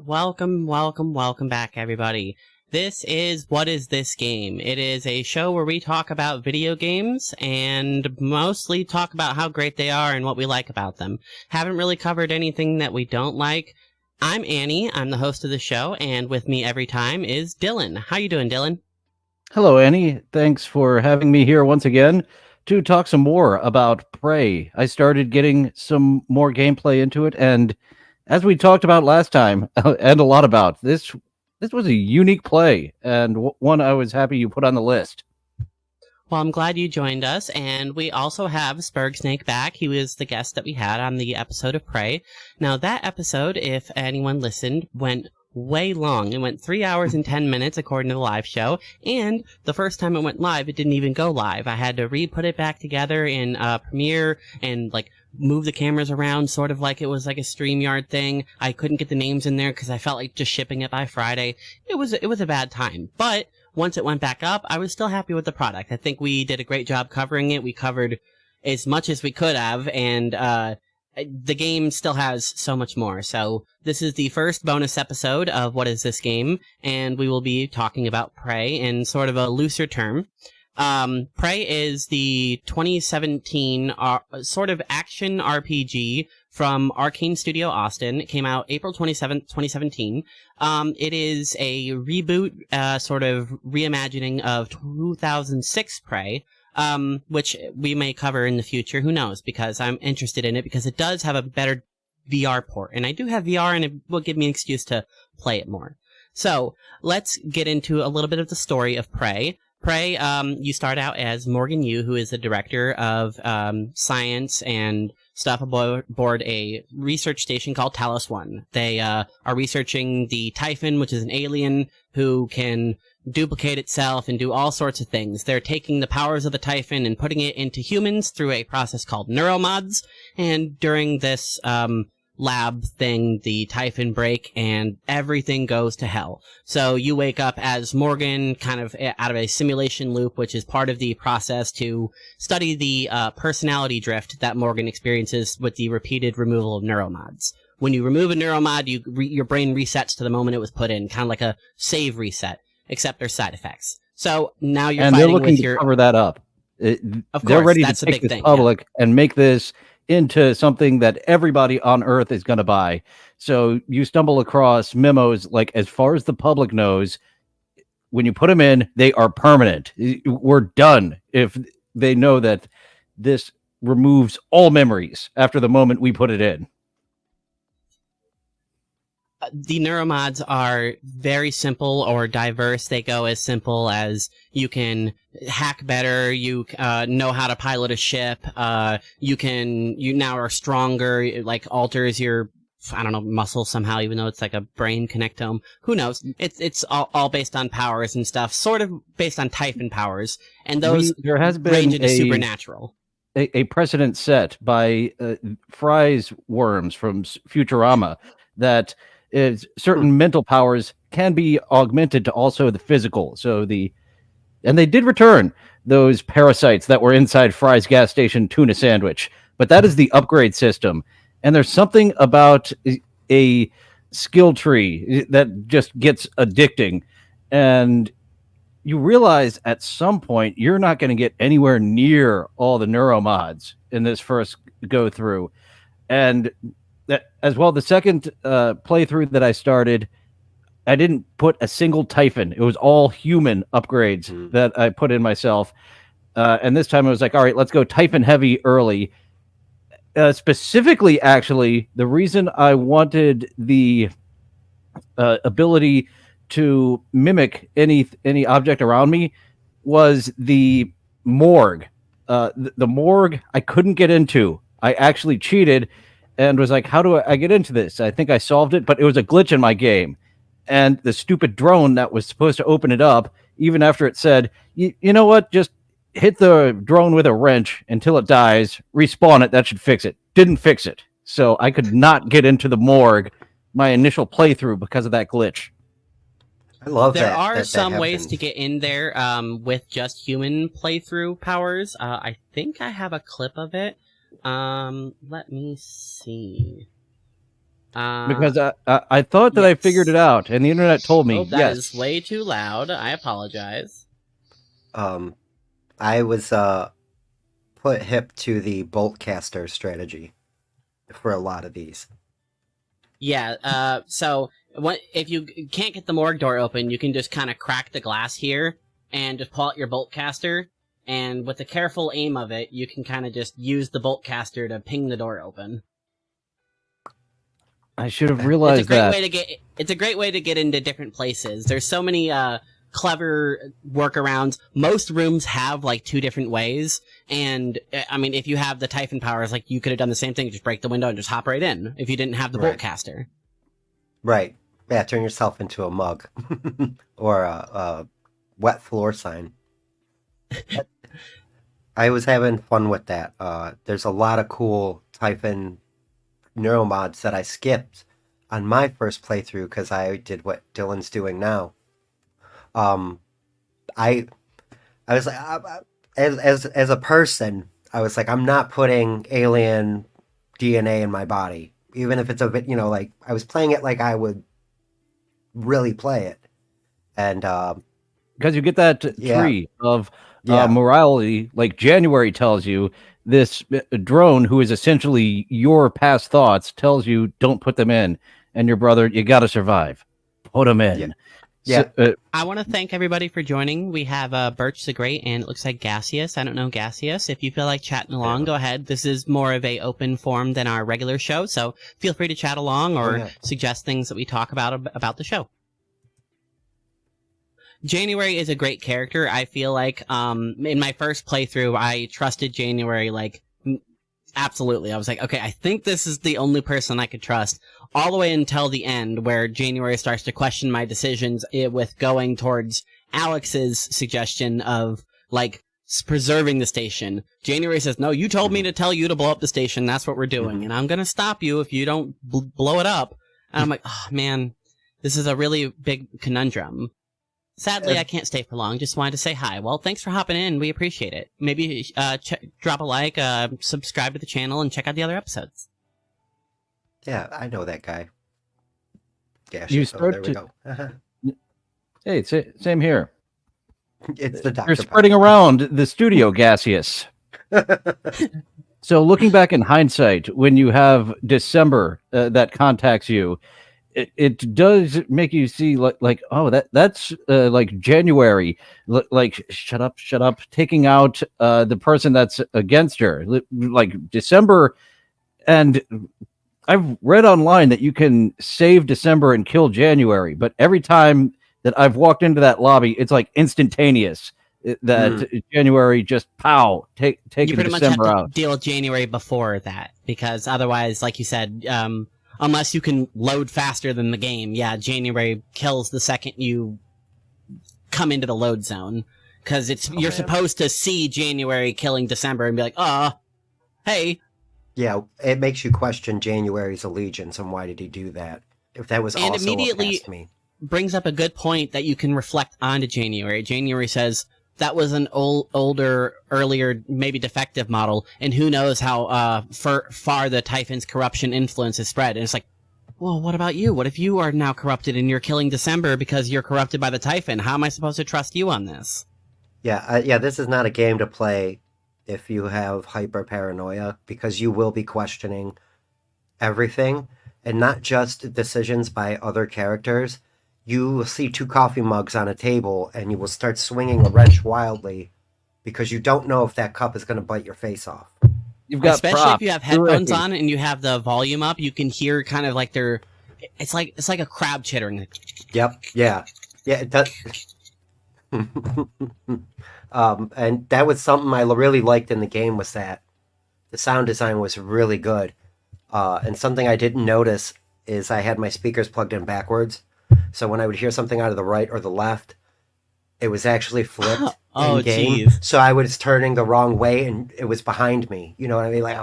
Welcome back, everybody. This is What Is This Game? It is a show where we talk about video games and mostly talk about how great they are and what we like about them. Haven't really covered anything that we don't like. I'm Annie, I'm the host of the show, and with me every time is Dylan. How you doing, Dylan? Hello, Annie. Thanks for having me here once again to talk some more about Prey. I started getting some more gameplay into it, and as we talked about last time, and a lot about, this was a unique play, and one I was happy you put on the list. Well, I'm glad you joined us, and we also have Spurgsnake back. He was the guest that we had on the episode of Prey. Now, that episode, if anyone listened, went way long. It went 3 hours and 10 minutes according to the live show, and the first time it went live, it didn't even go live. I had to re-put it back together in Premiere and move the cameras around sort of like it was like a StreamYard thing. I couldn't get the names in there because I felt like just shipping it by Friday. It was a bad time, but once it went back up, I was still happy with the product. I think we did a great job covering it. We covered as much as we could have, and the game still has so much more. So this is the first bonus episode of What Is This Game? And we will be talking about Prey in sort of a looser term. Prey is the 2017 sort of action RPG from Arcane Studio Austin. It came out April 27th, 2017. It is a reboot, sort of reimagining of 2006 Prey. Which we may cover in the future. Who knows? Because I'm interested in it because it does have a better VR port. And I do have VR and it will give me an excuse to play it more. So let's get into a little bit of the story of Prey. Prey, you start out as Morgan Yu, who is the director of science and stuff aboard a research station called Talos 1. They are researching the Typhon, which is an alien who can duplicate itself and do all sorts of things. They're taking the powers of the Typhon and putting it into humans through a process called neuromods, and during this lab thing, the Typhon break and everything goes to hell. So you wake up as Morgan, kind of out of a simulation loop, which is part of the process to study the personality drift that Morgan experiences with the repeated removal of neuromods. When you remove a neuromod, your brain resets to the moment it was put in, kind of like a save reset, except there's side effects. So now you're fighting with your... to cover that up. Of course, they're ready that's to a take big this thing, public and make this into something that everybody on Earth is going to buy. So you stumble across memos like, as far as the public knows, when you put them in, they are permanent. We're done if they know that this removes all memories after the moment we put it in. The neuromods are very simple or diverse. They go as simple as you can hack better, you know how to pilot a ship, you now are stronger, it like alters your, I don't know, muscle somehow, even though it's like a brain connectome. Who knows? It's all based on powers and stuff, sort of based on Typhon powers, and those there has been range into supernatural. A precedent set by Fry's worms from Futurama that is certain mental powers can be augmented to also the physical. And they did return those parasites that were inside Fry's gas station tuna sandwich, but that is the upgrade system. And there's something about a skill tree that just gets addicting. And you realize at some point you're not going to get anywhere near all the neuromods in this first go through. And that, as well, the second playthrough that I started, I didn't put a single Typhon. It was all human upgrades that I put in myself. And this time I was like, all right, let's go Typhon heavy early. Specifically, actually, the reason I wanted the ability to mimic any object around me was the morgue. The morgue I couldn't get into. I actually cheated and was like, how do I get into this? I think I solved it, but it was a glitch in my game. And the stupid drone that was supposed to open it up, even after it said, you know what, just hit the drone with a wrench until it dies, respawn it, that should fix it. Didn't fix it. So I could not get into the morgue my initial playthrough because of that glitch. I love that. There are some ways to get in there with just human playthrough powers. I think I have a clip of it. Let me see. Because I thought that I figured it out, and the internet told me, that is way too loud. I apologize. I was put hip to the bolt caster strategy for a lot of these. Yeah, so if you can't get the morgue door open, you can just kind of crack the glass here and just pull out your bolt caster, and with a careful aim of it, you can kind of just use the bolt caster to ping the door open. I should have realized that. It's a great way to get into different places. There's so many clever workarounds. Most rooms have like 2 different ways, and I mean, if you have the Typhon powers, like you could have done the same thing, just break the window and just hop right in if you didn't have the bolt caster. Right. Yeah, turn yourself into a mug or a wet floor sign. I was having fun with that. There's a lot of cool Typhon neuromods that I skipped on my first playthrough because I did what Dylan's doing now. I was like, as a person, I was like, I'm not putting alien DNA in my body, even if it's a bit, like I was playing it like I would really play it, and because you get that tree of morality, like January tells you. This drone, who is essentially your past thoughts, tells you don't put them in, and your brother, you got to survive. Put them in. Yeah. So, I want to thank everybody for joining. We have Birch the Great, and it looks like Gaseous. I don't know Gaseous. If you feel like chatting along, go ahead. This is more of a open forum than our regular show, so feel free to chat along or suggest things that we talk about the show. January is a great character. I feel like in my first playthrough, I trusted January like absolutely. I was like, okay, I think this is the only person I could trust, all the way until the end, where January starts to question my decisions with going towards Alex's suggestion of like preserving the station. January says, no, you told me to tell you to blow up the station. That's what we're doing, and I'm gonna stop you if you don't blow it up. And I'm like, oh man, this is a really big conundrum. Sadly, I can't stay for long. Just wanted to say hi. Well, thanks for hopping in. We appreciate it. Maybe drop a like, subscribe to the channel, and check out the other episodes. Yeah, I know that guy. Yeah, there we go. Hey, same here. It's the doctor. You're spreading around the studio, Gaseous. So, looking back in hindsight, when you have December that contacts you, it does make you see like oh that's like January, like shut up, taking out the person that's against her, like December. And I've read online that you can save December and kill January, but every time that I've walked into that lobby, it's like instantaneous that January just taking you pretty December much have to out. deal with January before that, because otherwise, like you said, unless you can load faster than the game, January kills the second you come into the load zone. Because you're supposed to see January killing December and be like, hey. Yeah, it makes you question January's allegiance and why did he do that? If that was also immediately past me. Brings up a good point that you can reflect onto January. January says, that was an older, earlier, maybe defective model, and who knows how far the Typhon's corruption influence is spread. And it's like, well, what about you? What if you are now corrupted and you're killing December because you're corrupted by the Typhon? How am I supposed to trust you on this? Yeah, this is not a game to play if you have hyper paranoia, because you will be questioning everything, and not just decisions by other characters. You will see 2 coffee mugs on a table, and you will start swinging a wrench wildly because you don't know if that cup is going to bite your face off. You've got especially if you have headphones on and you have the volume up, you can hear kind of like it's like a crowd chittering. Yep. Yeah. It does. And that was something I really liked in the game, was that the sound design was really good. And something I didn't notice is I had my speakers plugged in backwards. So when I would hear something out of the right or the left, it was actually flipped in game. Geez. So I was turning the wrong way and it was behind me. You know what I mean? Like,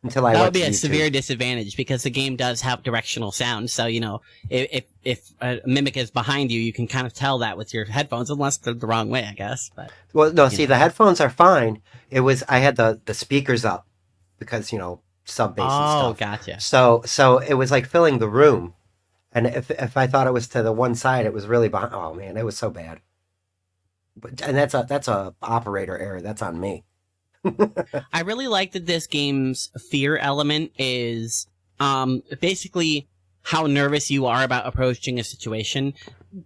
until I that went would be to a YouTube. severe disadvantage, because the game does have directional sound. So, if a mimic is behind you, you can kind of tell that with your headphones, unless they're the wrong way, I guess. But well, no, see, the headphones are fine. I had the speakers up because, sub bass and Oh, stuff. gotcha. So it was like filling the room. And if I thought it was to the one side, it was really behind. Oh man, it was so bad. And that's a operator error. That's on me. I really like that this game's fear element is basically how nervous you are about approaching a situation.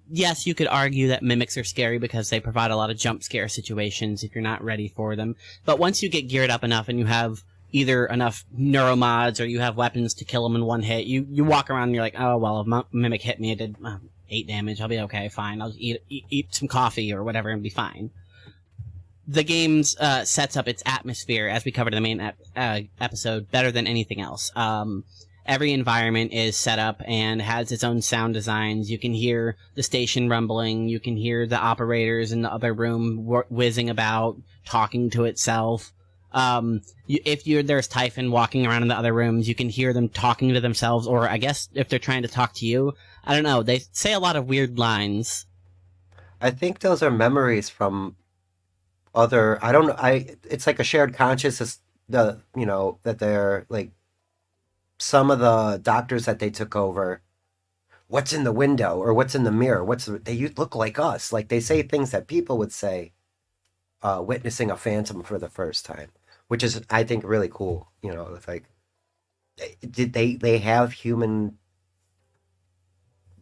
Yes, you could argue that mimics are scary because they provide a lot of jump scare situations if you're not ready for them. But once you get geared up enough and you have either enough neuromods or you have weapons to kill them in one hit, you walk around and you're like, oh, well, if mimic hit me, it did 8 damage. I'll be okay, fine. I'll eat some coffee or whatever and be fine. The game sets up its atmosphere, as we covered in the main episode, better than anything else. Every environment is set up and has its own sound designs. You can hear the station rumbling. You can hear the operators in the other room whizzing about, talking to itself. There's Typhon walking around in the other rooms, you can hear them talking to themselves, or I guess if they're trying to talk to you, I don't know. They say a lot of weird lines. I think those are memories from other. I don't know. It's like a shared consciousness. That they're like some of the doctors that they took over. What's in the window or what's in the mirror? They look like us. Like they say things that people would say, witnessing a phantom for the first time, which is I think really cool. It's like did they have human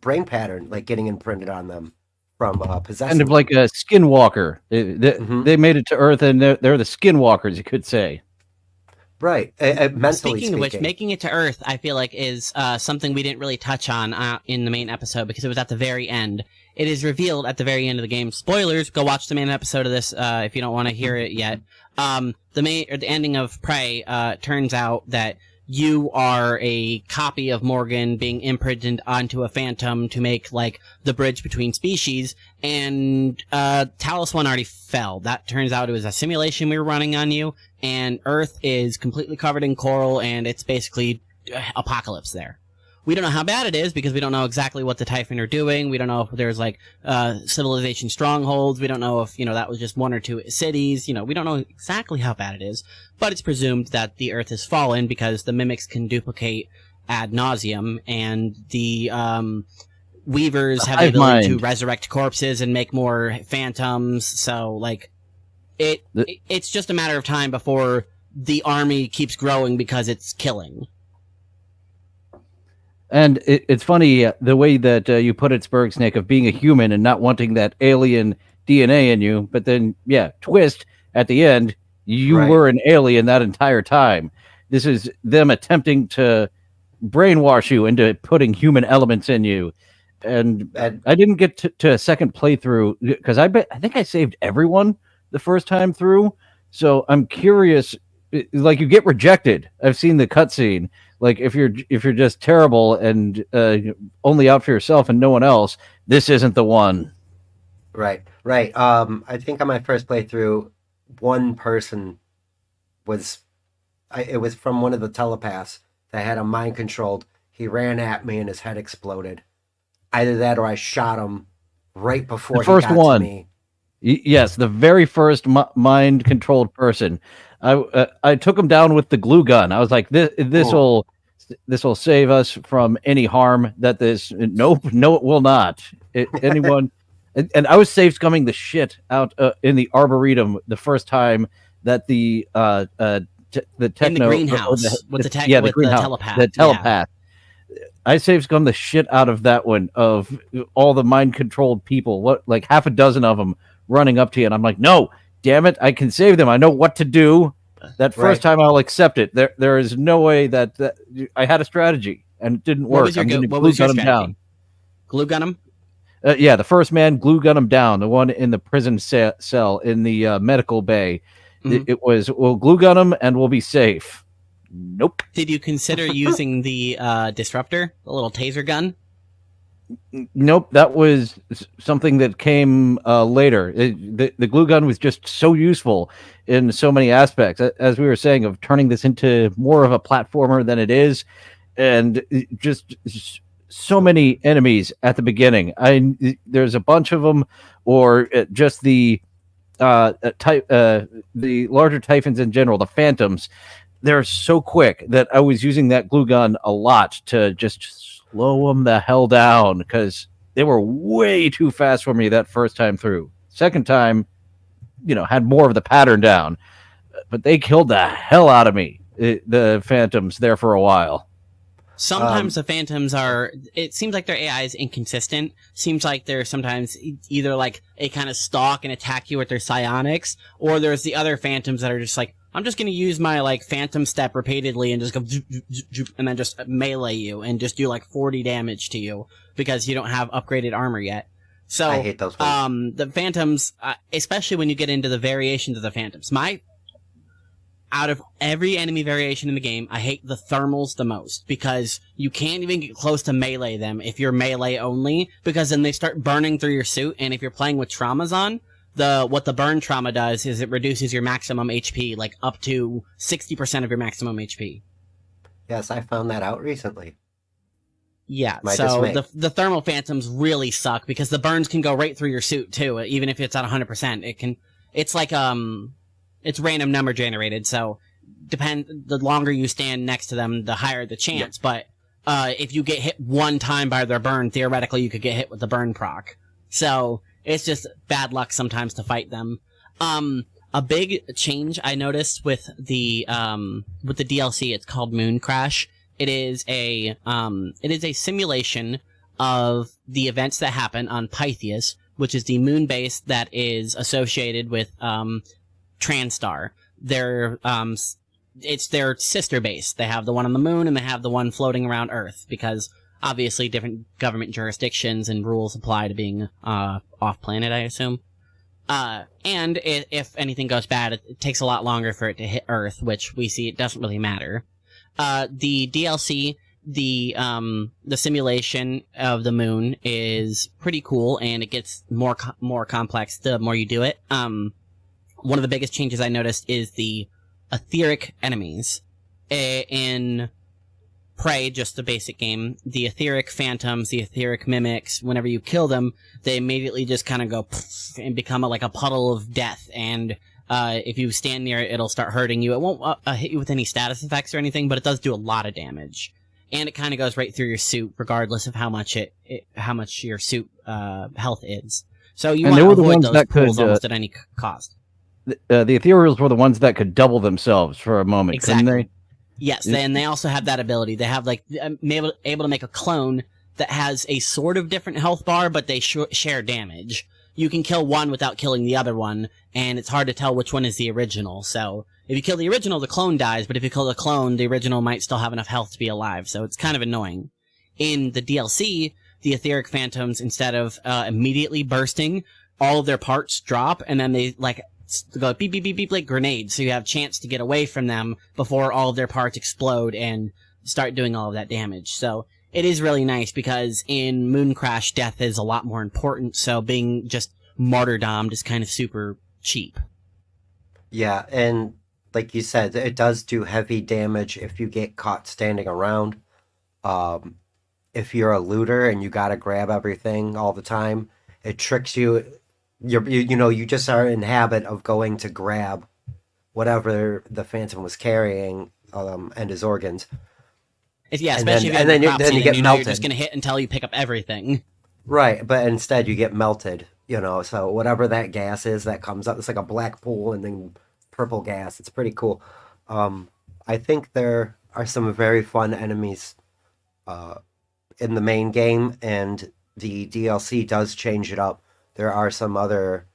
brain pattern like getting imprinted on them from possessing? Kind of like a skinwalker. They made it to Earth, and they're the skinwalkers, you could say. Right. Mentally speaking of which, making it to Earth, I feel like is something we didn't really touch on in the main episode because it was at the very end. It is revealed at the very end of the game. Spoilers, go watch the main episode of this if you don't want to hear it yet. The ending of Prey turns out that you are a copy of Morgan being imprinted onto a phantom to make, like, the bridge between species, and Talos 1 already fell. That turns out it was a simulation we were running on you, and Earth is completely covered in coral, and it's basically apocalypse there. We don't know how bad it is because we don't know exactly what the Typhon are doing. We don't know if there's like civilization strongholds. We don't know if that was just 1 or 2 cities. We don't know exactly how bad it is, but it's presumed that the Earth has fallen because the mimics can duplicate ad nauseum, and the Weavers have the ability to resurrect corpses and make more phantoms. So like it's just a matter of time before the army keeps growing because it's killing. And it's funny the way that you put it, Snake, of being a human and not wanting that alien DNA in you. But then, twist at the end, you were an alien that entire time. This is them attempting to brainwash you into putting human elements in you. And I didn't get to a second playthrough because I think I saved everyone the first time through. So I'm curious. Like, you get rejected. I've seen the cutscene. Like, if you're just terrible and only out for yourself and no one else, this isn't the one. Right. I think on my first playthrough, one person it was from one of the telepaths that had him mind controlled. He ran at me and his head exploded. Either that or I shot him right before he got to me. Yes, the very first mind controlled person. I took him down with the glue gun. I was like, this will save us from any harm that this. Nope, no, it will not. Anyone, and I was safe scumming the shit out in the arboretum the first time that the techno in the greenhouse with the telepath. The telepath. Yeah. I safe scummed the shit out of that one, of all the mind controlled people. Like half a dozen of them running up to you, and I'm like, no. Damn it, I can save them. I know what to do. That first time I'll accept it. There is no way that I had a strategy and it didn't work. What was your strategy? Down. Glue gun him? The first man glue gun him down. The one in the prison cell in the medical bay. Mm-hmm. It was, we'll glue gun him and we'll be safe. Nope. Did you consider using the disruptor, the little taser gun? Nope, that was something that came later. The glue gun was just so useful in so many aspects, as we were saying, of turning this into more of a platformer than it is, and just so many enemies at the beginning. There's a bunch of them, or just the larger Typhons in general, the phantoms. they're so quick that I was using that glue gun a lot to just slow them the hell down because they were way too fast for me that first time through. Second time, had more of the pattern down, but they killed the hell out of me. The Phantoms there for a while. Sometimes the Phantoms it seems like their AI is inconsistent. Seems like they're sometimes either like a kind of stalk and attack you with their psionics, or there's the other Phantoms that are just like, I'm just going to use my like Phantom step repeatedly and just go zoop, zoop, zoop, zoop, and then just melee you and just do like 40 damage to you because you don't have upgraded armor yet. So I hate those ones. The Phantoms, especially when you get into the variations of the Phantoms, out of every enemy variation in the game, I hate the thermals the most because you can't even get close to melee them if you're melee only, because then they start burning through your suit, and if you're playing with traumas on, what the burn trauma does is it reduces your maximum HP, like up to 60% of your maximum HP. Yes, I found that out recently. Yeah, My so dismay. the thermal phantoms really suck because the burns can go right through your suit too, even if it's at 100%. It's like, it's random number generated, so the longer you stand next to them, the higher the chance, but if you get hit one time by their burn, theoretically you could get hit with the burn proc. So, it's just bad luck sometimes to fight them. A big change I noticed with the DLC, it's called Moon Crash. It is a simulation of the events that happen on Pythias, which is the moon base that is associated with, Transtar. It's their sister base. They have the one on the moon and they have the one floating around Earth because obviously different government jurisdictions and rules apply to being, off planet, I assume. And if anything goes bad, it takes a lot longer for it to hit Earth, which we see it doesn't really matter. The DLC, the simulation of the moon is pretty cool, and it gets more complex the more you do it. One of the biggest changes I noticed is the etheric enemies. In Prey, just the basic game, the etheric phantoms, the etheric mimics, whenever you kill them, they immediately just kind of go and become like a puddle of death, and if you stand near it, it'll start hurting you. It won't hit you with any status effects or anything, but it does do a lot of damage. And it kind of goes right through your suit, regardless of how much your suit health is. So you want to avoid those pools almost at any cost. The ethereals were the ones that could double themselves for a moment, exactly. Couldn't they? Yes, and they also have that ability. They have able to make a clone that has a sort of different health bar, but they share damage. You can kill one without killing the other one, and it's hard to tell which one is the original. So if you kill the original, the clone dies, but if you kill the clone, the original might still have enough health to be alive. So it's kind of annoying. In the DLC, the etheric phantoms, instead of immediately bursting, all of their parts drop, and then they go beep, beep, beep, beep, like grenades, so you have a chance to get away from them before all of their parts explode and start doing all of that damage. So it is really nice because in Moon Crash, death is a lot more important, so being just martyrdomed is kind of super cheap. Yeah, and like you said, it does do heavy damage if you get caught standing around. If you're a looter and you gotta grab everything all the time, it tricks you. You just are in habit of going to grab whatever the Phantom was carrying, and his organs. Yeah, especially if you get melted. You're just going to hit until you pick up everything. Right, but instead you get melted, so whatever that gas is that comes up, it's like a black pool and then purple gas. It's pretty cool. I think there are some very fun enemies in the main game, and the DLC does change it up. There are some other,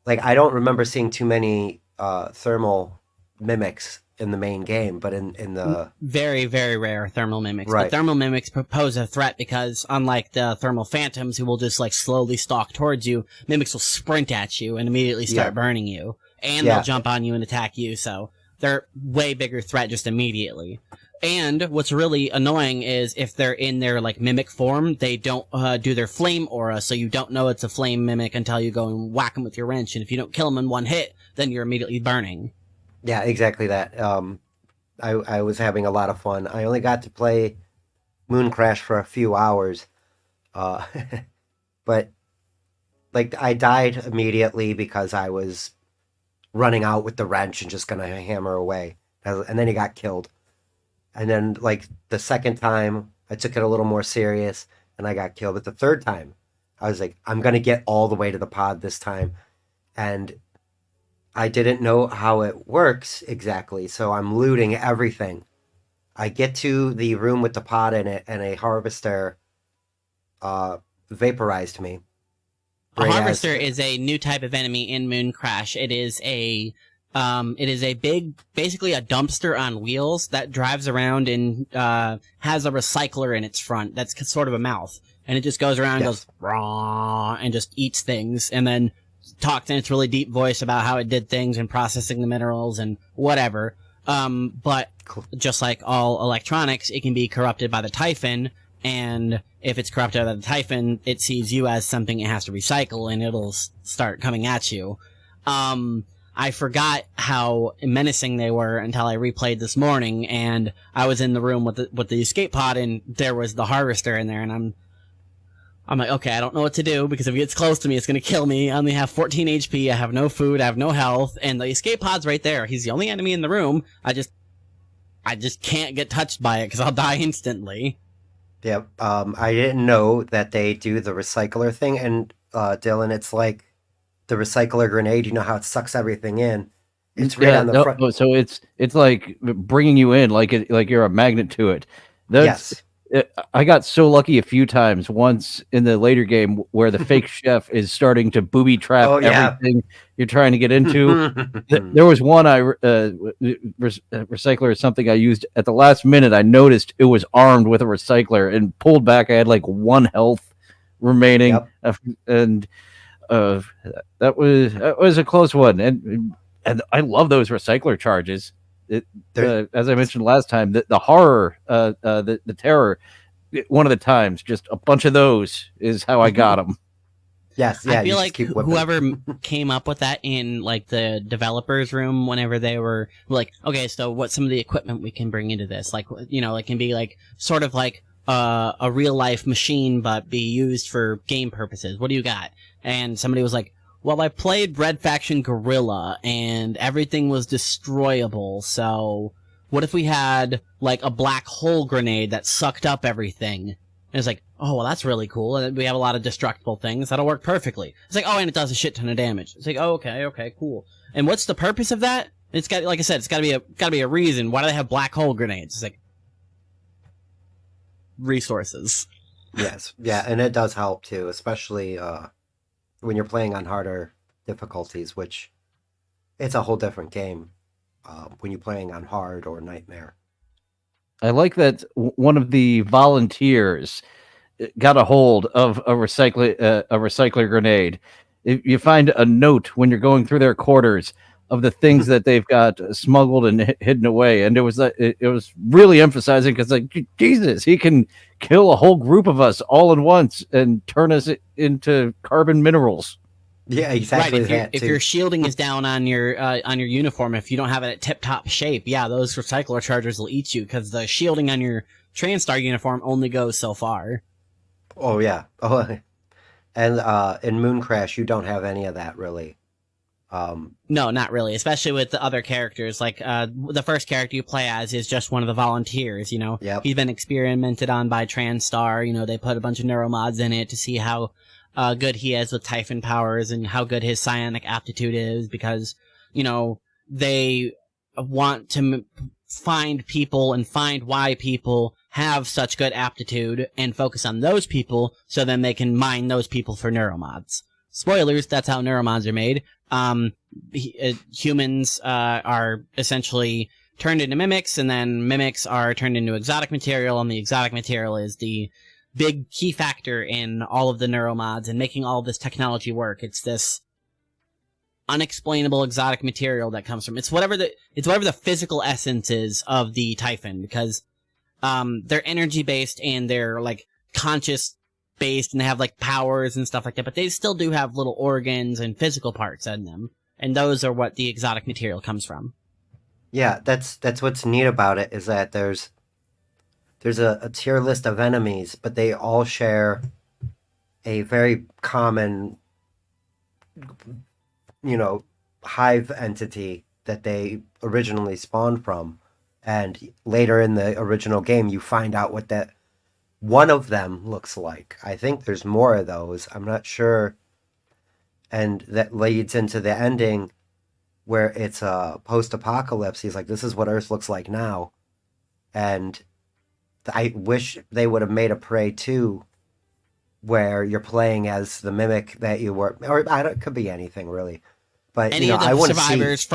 I don't remember seeing too many thermal mimics in the main game, but in the... Very, very rare thermal mimics. Right. But thermal mimics pose a threat because, unlike the thermal phantoms who will just, slowly stalk towards you, mimics will sprint at you and immediately start burning you. And they'll jump on you and attack you, so they're way bigger threat just immediately. And what's really annoying is if they're in their, mimic form, they don't do their flame aura, so you don't know it's a flame mimic until you go and whack them with your wrench, and if you don't kill them in one hit, then you're immediately burning. Yeah, exactly that. I was having a lot of fun. I only got to play Moon Crash for a few hours, but, I died immediately because I was running out with the wrench and just gonna hammer away. And then he got killed. And then, like, the second time, I took it a little more serious, and I got killed. But the third time, I was like, I'm going to get all the way to the pod this time. And I didn't know how it works exactly, so I'm looting everything. I get to the room with the pod in it, and a harvester vaporized me. A harvester is a new type of enemy in Moon Crash. It is a big, basically a dumpster on wheels that drives around and has a recycler in its front. That's sort of a mouth, and it just goes around and goes raw and just eats things, and then talks in its really deep voice about how it did things and processing the minerals and whatever. But just like all electronics, it can be corrupted by the Typhon. And if it's corrupted by the Typhon, it sees you as something it has to recycle, and it'll start coming at you. I forgot how menacing they were until I replayed this morning, and I was in the room with the escape pod, and there was the harvester in there, and I'm like, okay, I don't know what to do, because if it gets close to me, it's gonna kill me. I only have 14 HP, I have no food, I have no health, and the escape pod's right there. He's the only enemy in the room. I just can't get touched by it, because I'll die instantly. Yep. I didn't know that they do the recycler thing, and Dylan, it's like the recycler grenade. You know how it sucks everything in. It's right on the front. So it's like bringing you in, like you're a magnet to it. Yes. I got so lucky a few times. Once in the later game, where the fake chef is starting to booby trap everything you're trying to get into. There was one recycler or something I used at the last minute. I noticed it was armed with a recycler and pulled back. I had like 1 health remaining, and that was a close one. And I love those recycler charges. As I mentioned last time, the horror, the terror, one of the times, just a bunch of those is how I got them. Yes, yeah. I feel like whoever came up with that in like the developers room, whenever they were like, okay, so what's some of the equipment we can bring into this? Like, it can be like sort of like a real life machine, but be used for game purposes. What do you got? And somebody was like, well, I played Red Faction Guerrilla, and everything was destroyable, so what if we had, like, a black hole grenade that sucked up everything? And it's like, oh, well, that's really cool, and we have a lot of destructible things, that'll work perfectly. It's like, oh, and it does a shit ton of damage. It's like, oh, okay, cool. And what's the purpose of that? It's got, like I said, it's gotta be a reason. Why do they have black hole grenades? It's like, resources. Yes, yeah, and it does help, too, especially, when you're playing on harder difficulties, which it's a whole different game when you're playing on hard or nightmare. I like that one of the volunteers got a hold of a recycler grenade. If you find a note when you're going through their quarters of the things that they've got smuggled and hidden away, and it was really emphasizing, because like, Jesus, he can kill a whole group of us all at once and turn us into carbon minerals. Yeah, exactly. Right. If your shielding is down on your uniform, if you don't have it at tip-top shape, yeah, those recycler chargers will eat you, because the shielding on your TranStar uniform only goes so far. Oh yeah. Oh, and in Moon Crash, you don't have any of that really. No, not really, especially with the other characters. Like, the first character you play as is just one of the volunteers, Yep. He's been experimented on by TranStar, they put a bunch of neuromods in it to see how good he is with Typhon powers and how good his psionic aptitude is, because, they want to find people and find why people have such good aptitude and focus on those people, so then they can mine those people for neuromods. Spoilers, that's how neuromods are made. Humans are essentially turned into mimics, and then mimics are turned into exotic material, and the exotic material is the big key factor in all of the neuromods and making all of this technology work. It's this unexplainable exotic material that comes from it's whatever the physical essence is of the Typhon, because they're energy based and they're like conscious based, and they have like powers and stuff like that, but they still do have little organs and physical parts in them, and those are what the exotic material comes from. Yeah, that's what's neat about it, is that there's a tier list of enemies, but they all share a very common hive entity that they originally spawned from. And later in the original game, you find out what that one of them looks like. I think there's more of those. I'm not sure. And that leads into the ending where it's a post-apocalypse. He's like, this is what Earth looks like now. And I wish they would have made a Prey 2 where you're playing as the mimic that you were, or it could be anything really. But any of the I want to survivors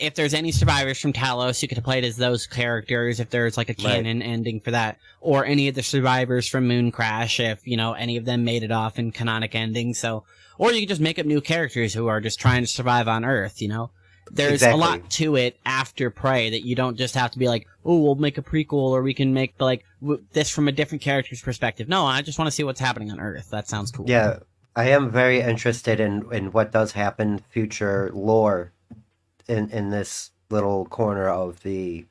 if there's any survivors from Talos, you could have played as those characters if there's like a canon ending for that, or any of the survivors from Moon Crash if any of them made it off in canonic ending. So, or you could just make up new characters who are just trying to survive on Earth. There's a lot to it after Prey that you don't just have to be like, oh, we'll make a prequel or we can make this from a different character's perspective. No, I just want to see what's happening on Earth. That sounds cool. Yeah. I am very interested in what does happen, future lore, in this little corner of the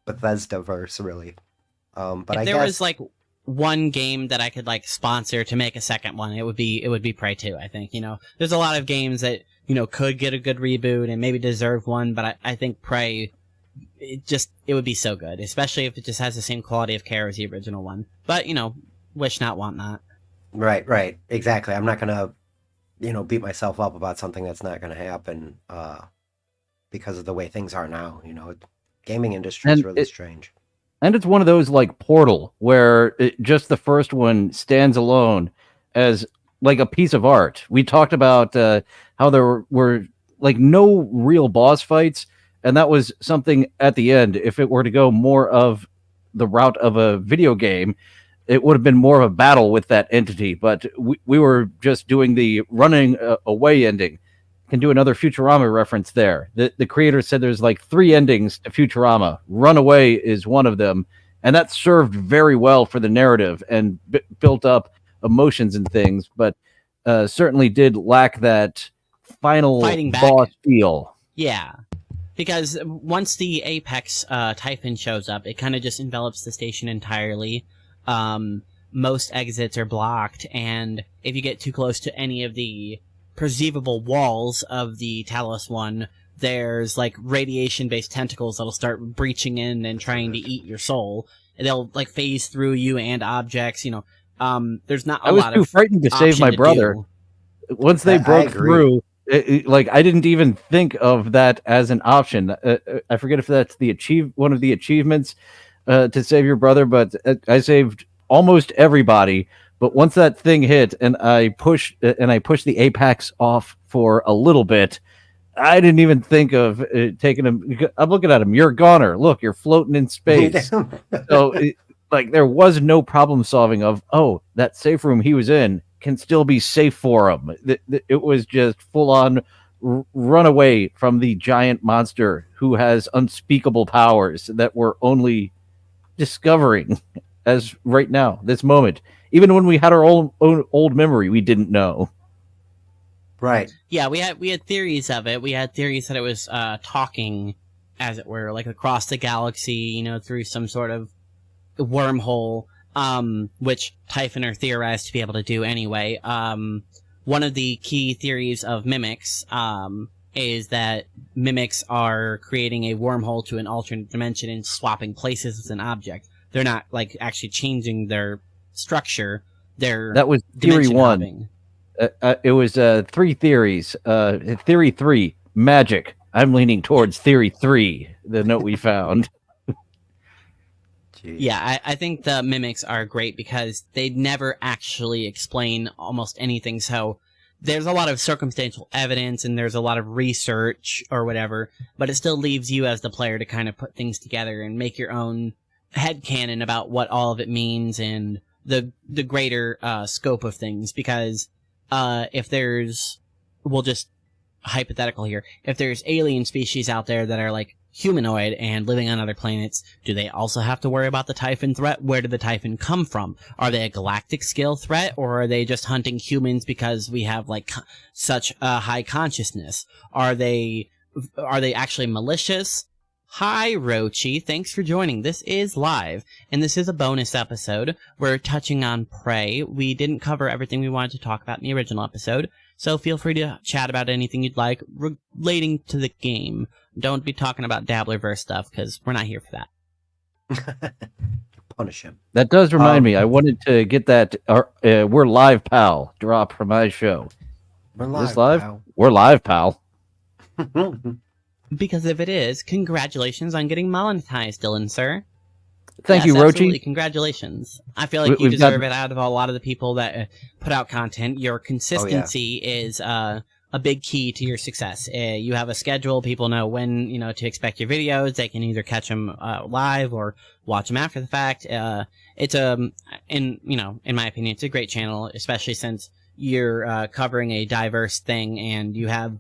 Bethesda-verse, really. But if there was one game that I could sponsor to make a second one, it would be Prey 2. I think there's a lot of games that could get a good reboot and maybe deserve one, but I think Prey it would be so good, especially if it just has the same quality of care as the original one. But wish not, want not. Right, exactly. I'm not gonna, beat myself up about something that's not gonna happen, because of the way things are now. Gaming industry is really strange. And it's one of those like Portal, where just the first one stands alone as like a piece of art. We talked about how there were no real boss fights, and that was something at the end. If it were to go more of the route of a video game, it would have been more of a battle with that entity, but we were just doing the running away ending. Can do another Futurama reference there. The creator said there's 3 endings to Futurama. Runaway is one of them, and that served very well for the narrative and built up emotions and things, but certainly did lack that final boss feel. Yeah, because once the Apex Typhon shows up, it kind of just envelops the station entirely. Most exits are blocked, and if you get too close to any of the perceivable walls of the Talos one, there's radiation-based tentacles that'll start breaching in and trying to eat your soul. They'll phase through you and objects. There's not a lot of. I was too frightened to save my brother. Once they broke through, I didn't even think of that as an option. I forget if that's one of the achievements. To save your brother, but I saved almost everybody. But once that thing hit and I pushed the apex off for a little bit, I didn't even think of taking him. I'm looking at him. You're a goner. Look, you're floating in space. So there was no problem solving of, that safe room he was in can still be safe for him. It was just full on run away from the giant monster who has unspeakable powers that we're only discovering as right now, this moment. Even when we had our own old memory, we didn't know. Right. Yeah, we had theories of it. We had theories that it was talking, as it were, across the galaxy, through some sort of wormhole, which Typhon are theorized to be able to do anyway. One of the key theories of mimics is that mimics are creating a wormhole to an alternate dimension and swapping places with an object. They're not actually changing their structure. That was theory 1. It was 3 theories. Theory 3, magic. I'm leaning towards theory 3, the note we found. Yeah, I think the mimics are great because they never actually explain almost anything. So there's a lot of circumstantial evidence and there's a lot of research or whatever, but it still leaves you as the player to kind of put things together and make your own headcanon about what all of it means and the greater scope of things. Because if there's, we'll just hypothetical here, if there's alien species out there that are humanoid and living on other planets, do they also have to worry about the Typhon threat? Where did the Typhon come from? Are they a galactic scale threat, or are they just hunting humans because we have such a high consciousness? Are they actually malicious? Hi, Rochi. Thanks for joining. This is live, and this is a bonus episode. We're touching on Prey. We didn't cover everything we wanted to talk about in the original episode, So feel free to chat about anything you'd like relating to the game. Don't be talking about Dabblerverse stuff, because we're not here for that. Punish him. That does remind me. I wanted to get that We're Live, Pal drop from my show. We're live, Is this live? pal. We're live, pal. Because if it is, congratulations on getting monetized, Dylan, sir. Thank Yes, you, Rochi. absolutely. Congratulations. I feel like you We've got- deserve it out of a lot of the people that put out content. Your consistency is a big key to your success. You have a schedule. People know when, to expect your videos. They can either catch them live or watch them after the fact. It's in my opinion, it's a great channel, especially since you're covering a diverse thing, and you have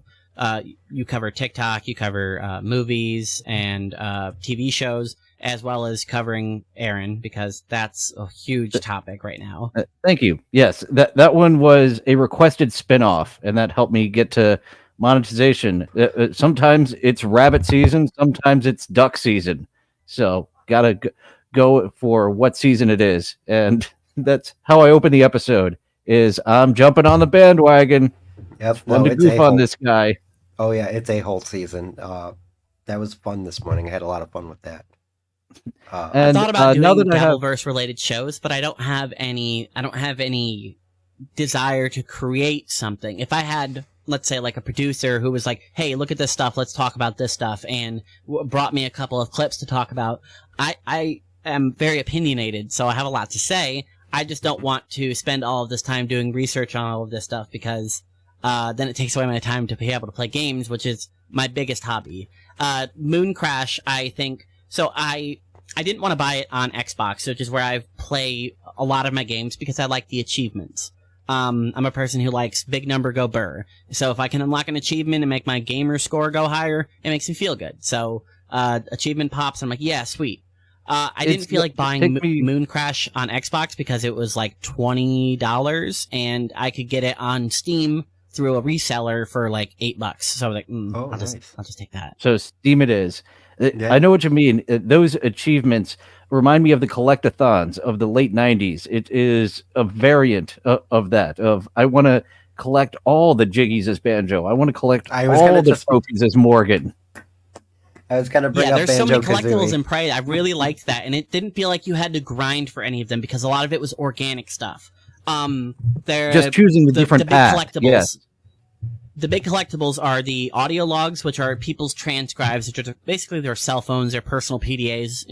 you cover TikTok, you cover movies and TV shows, as well as covering Aaron, because that's a huge topic right now. Thank you. Yes, that one was a requested spin-off, and that helped me get to monetization. Sometimes it's rabbit season, sometimes it's duck season. So gotta go for what season it is, and that's how I open the episode. Is I'm jumping on the bandwagon. Yep. Fun to goof on this guy. Oh yeah, it's a whole season. That was fun this morning. I had a lot of fun with that. I And thought about now doing that I have, Dabbleverse related shows, but I don't have any desire to create something. If I had, let's say, like a producer who was like, "Hey, look at this stuff. Let's talk about this stuff," and brought me a couple of clips to talk about, I am very opinionated, so I have a lot to say. I just don't want to spend all of this time doing research on all of this stuff, because then it takes away my time to be able to play games, which is my biggest hobby. Moon Crash, I think. So I didn't want to buy it on Xbox, which is where I play a lot of my games, because I like the achievements. I'm a person who likes big number go burr. So if I can unlock an achievement and make my gamer score go higher, it makes me feel good. So achievement pops, and I'm like, yeah, sweet. I didn't feel like buying Moon Crash on Xbox because it was like $20, and I could get it on Steam through a reseller for like $8. So like, I'll just take that. So Steam it is. Yeah. I know what you mean. Those achievements remind me of the collectathons of the late 90s. It is a variant of that. I want to collect all the Jiggies as Banjo. I want to collect all the trophies as Morgan. I was going to bring up there's so many Banjo-Kazooie. collectibles in Prey. I really liked that, and it didn't feel like you had to grind for any of them, because a lot of it was organic stuff. They're Just choosing the different big path. collectibles. Yes. The big collectibles are the audio logs, which are people's transcribes, which are basically their cell phones, their personal PDAs.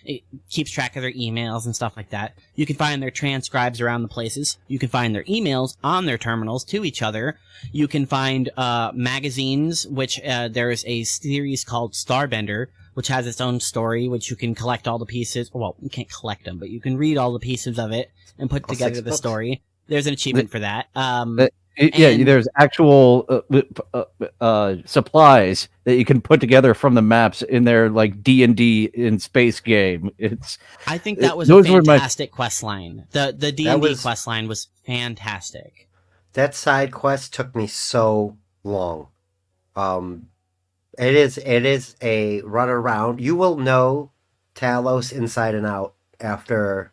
It keeps track of their emails and stuff like that. You can find their transcribes around the places. You can find their emails on their terminals to each other. You can find magazines, which there is a series called Starbender, which has its own story, which you can collect all the pieces. Well, you can't collect them, but you can read all the pieces of it and put together the story. There's an achievement for that. There's actual supplies that you can put together from the maps in their like D&D in space game. I think that was a fantastic quest line. The D&D quest line was fantastic. That side quest took me so long. It is a run around. You will know Talos inside and out after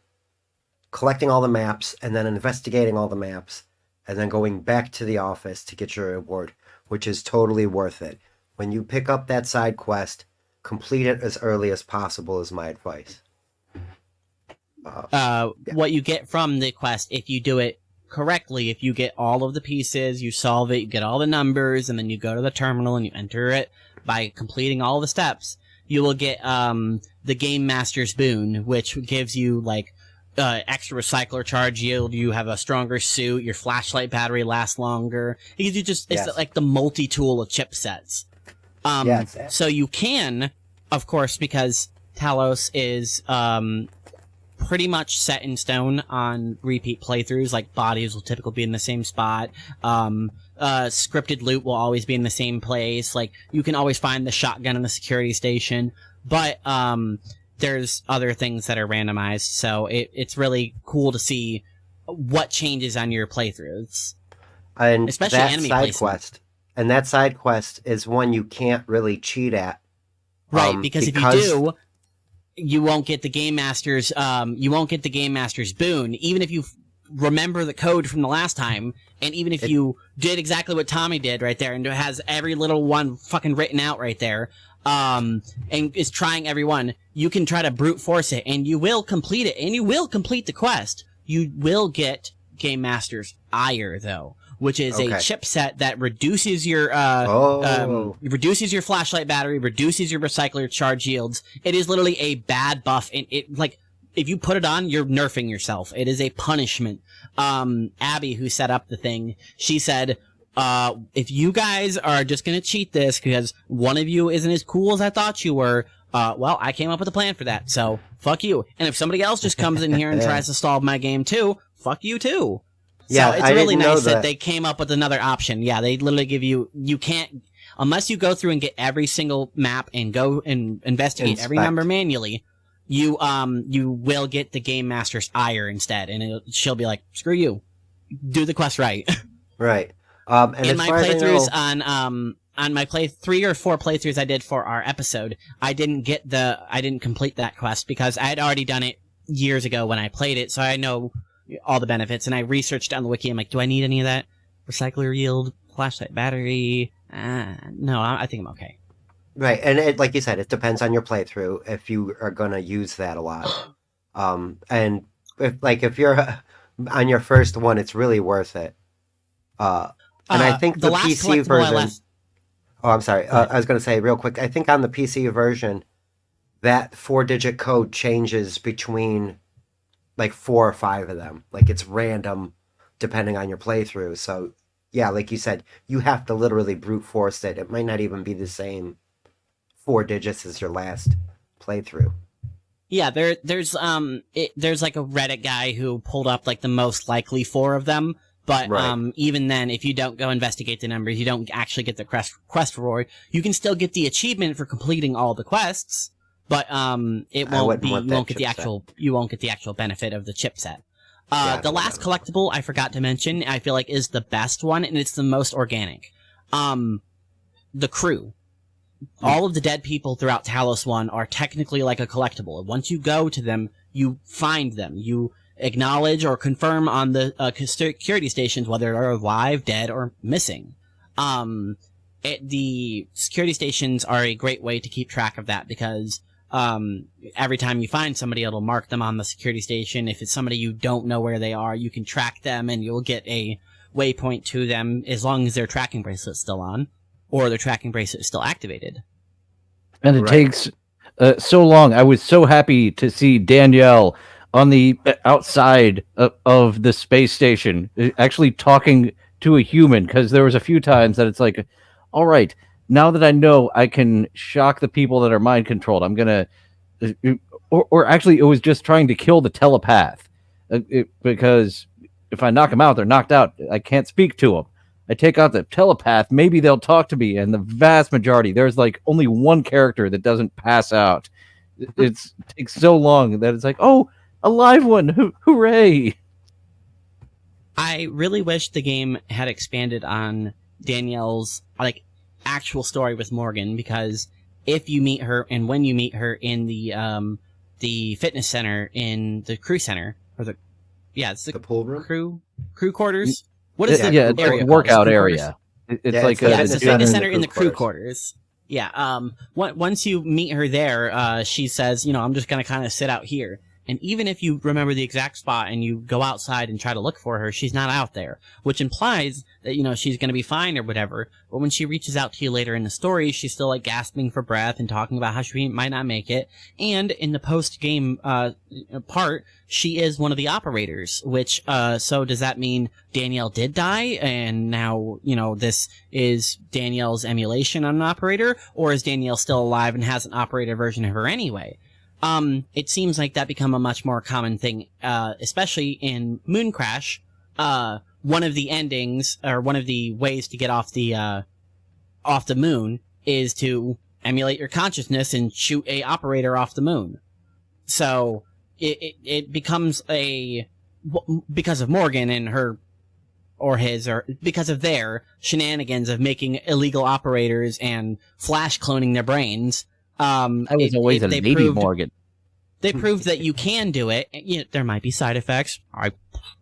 collecting all the maps and then investigating all the maps, and then going back to the office to get your reward, which is totally worth it. When you pick up that side quest, complete it as early as possible is my advice. What you get from the quest, if you do it correctly, if you get all of the pieces, you solve it, you get all the numbers, and then you go to the terminal and you enter it by completing all the steps, you will get the Game Master's Boon, which gives you like extra recycler charge yield. You have a stronger suit. Your flashlight battery lasts longer. It gives you it's like the multi-tool of chipsets. So you can, of course, because Talos is pretty much set in stone on repeat playthroughs. Like bodies will typically be in the same spot. Scripted loot will always be in the same place. Like you can always find the shotgun in the security station, but there's other things that are randomized, so it's really cool to see what changes on your playthroughs. And especially that enemy side placement. quest. And that side quest is one you can't really cheat at. Right, because if you do, you won't get the Game Master's boon. Even if you remember the code from the last time, and even if you did exactly what Tommy did right there, and it has every little one fucking written out right there, and is trying every one, you can try to brute force it, and you will complete it, and you will complete the quest. You will get Game Master's ire, though, which is a chipset that reduces your reduces your flashlight battery, reduces your recycler charge yields. It is literally a bad buff, and it like if you put it on, you're nerfing yourself. It is a punishment. Abby, who set up the thing, she said, if you guys are just gonna cheat this because one of you isn't as cool as I thought you were, well, I came up with a plan for that, so fuck you. And if somebody else just comes in here and tries to stall my game too, fuck you too. Yeah, so it's really nice that they came up with another option. Yeah, they literally give you can't, unless you go through and get every single map and go and investigate every member manually, you will get the Game Master's ire instead, and she'll be like, screw you, do the quest right. Right. And in my playthroughs on my 3 or 4 playthroughs I did for our episode, I didn't complete that quest because I had already done it years ago when I played it, so I know all the benefits, and I researched on the wiki. I'm like, do I need any of that? Recycler yield, flashlight battery? No, I think I'm okay. Right, and like you said, it depends on your playthrough if you are going to use that a lot. And if you're on your first one, it's really worth it. And I think the PC version... Oh, I'm sorry. I was going to say real quick, I think on the PC version, that 4-digit code changes between like 4 or 5 of them. Like it's random depending on your playthrough. So yeah, like you said, you have to literally brute force it. It might not even be the same 4 digits as your last playthrough. Yeah, there's like a Reddit guy who pulled up like the most likely 4 of them. But even then, if you don't go investigate the numbers, you don't actually get the quest reward. You can still get the achievement for completing all the quests, but you won't get the actual benefit of the chipset. The last collectible I forgot to mention, I feel like is the best one, and it's the most organic. The crew. All of the dead people throughout Talos 1 are technically like a collectible. Once you go to them, you find them. You acknowledge or confirm on the security stations whether they're alive, dead, or missing. The security stations are a great way to keep track of that because every time you find somebody, it'll mark them on the security station. If it's somebody you don't know where they are, you can track them and you'll get a waypoint to them as long as their tracking bracelet's still on or their tracking bracelet is still activated. And it takes so long. I was so happy to see Danielle on the outside of the space station, actually talking to a human, because there was a few times that it's like, all right, now that I know I can shock the people that are mind controlled, I'm gonna, or actually, it was just trying to kill the telepath, because if I knock them out, they're knocked out. I can't speak to them. I take out the telepath, maybe they'll talk to me, and the vast majority, there's like only one character that doesn't pass out. It takes so long that it's like, oh, a live one! Hooray! I really wish the game had expanded on Danielle's like actual story with Morgan, because if you meet her and when you meet her in the fitness center in the crew center or it's the pool room, crew quarters. What is the area? Workout area. It's like it's a fitness center in the crew quarters. Yeah. Once you meet her there, she says, I'm just gonna kind of sit out here. And even if you remember the exact spot and you go outside and try to look for her, she's not out there, which implies that, she's going to be fine or whatever. But when she reaches out to you later in the story, she's still like gasping for breath and talking about how she might not make it. And in the post-game, part, she is one of the operators, which, so does that mean Danielle did die? And now, this is Danielle's emulation on an operator? Or is Danielle still alive and has an operator version of her anyway? It seems like that become a much more common thing, especially in Moon Crash. One of the endings, or one of the ways to get off the moon is to emulate your consciousness and shoot a operator off the moon. So, it becomes because of Morgan and her, or because of their shenanigans of making illegal operators and flash cloning their brains, I was always a lady Morgan. They proved that you can do it. There might be side effects.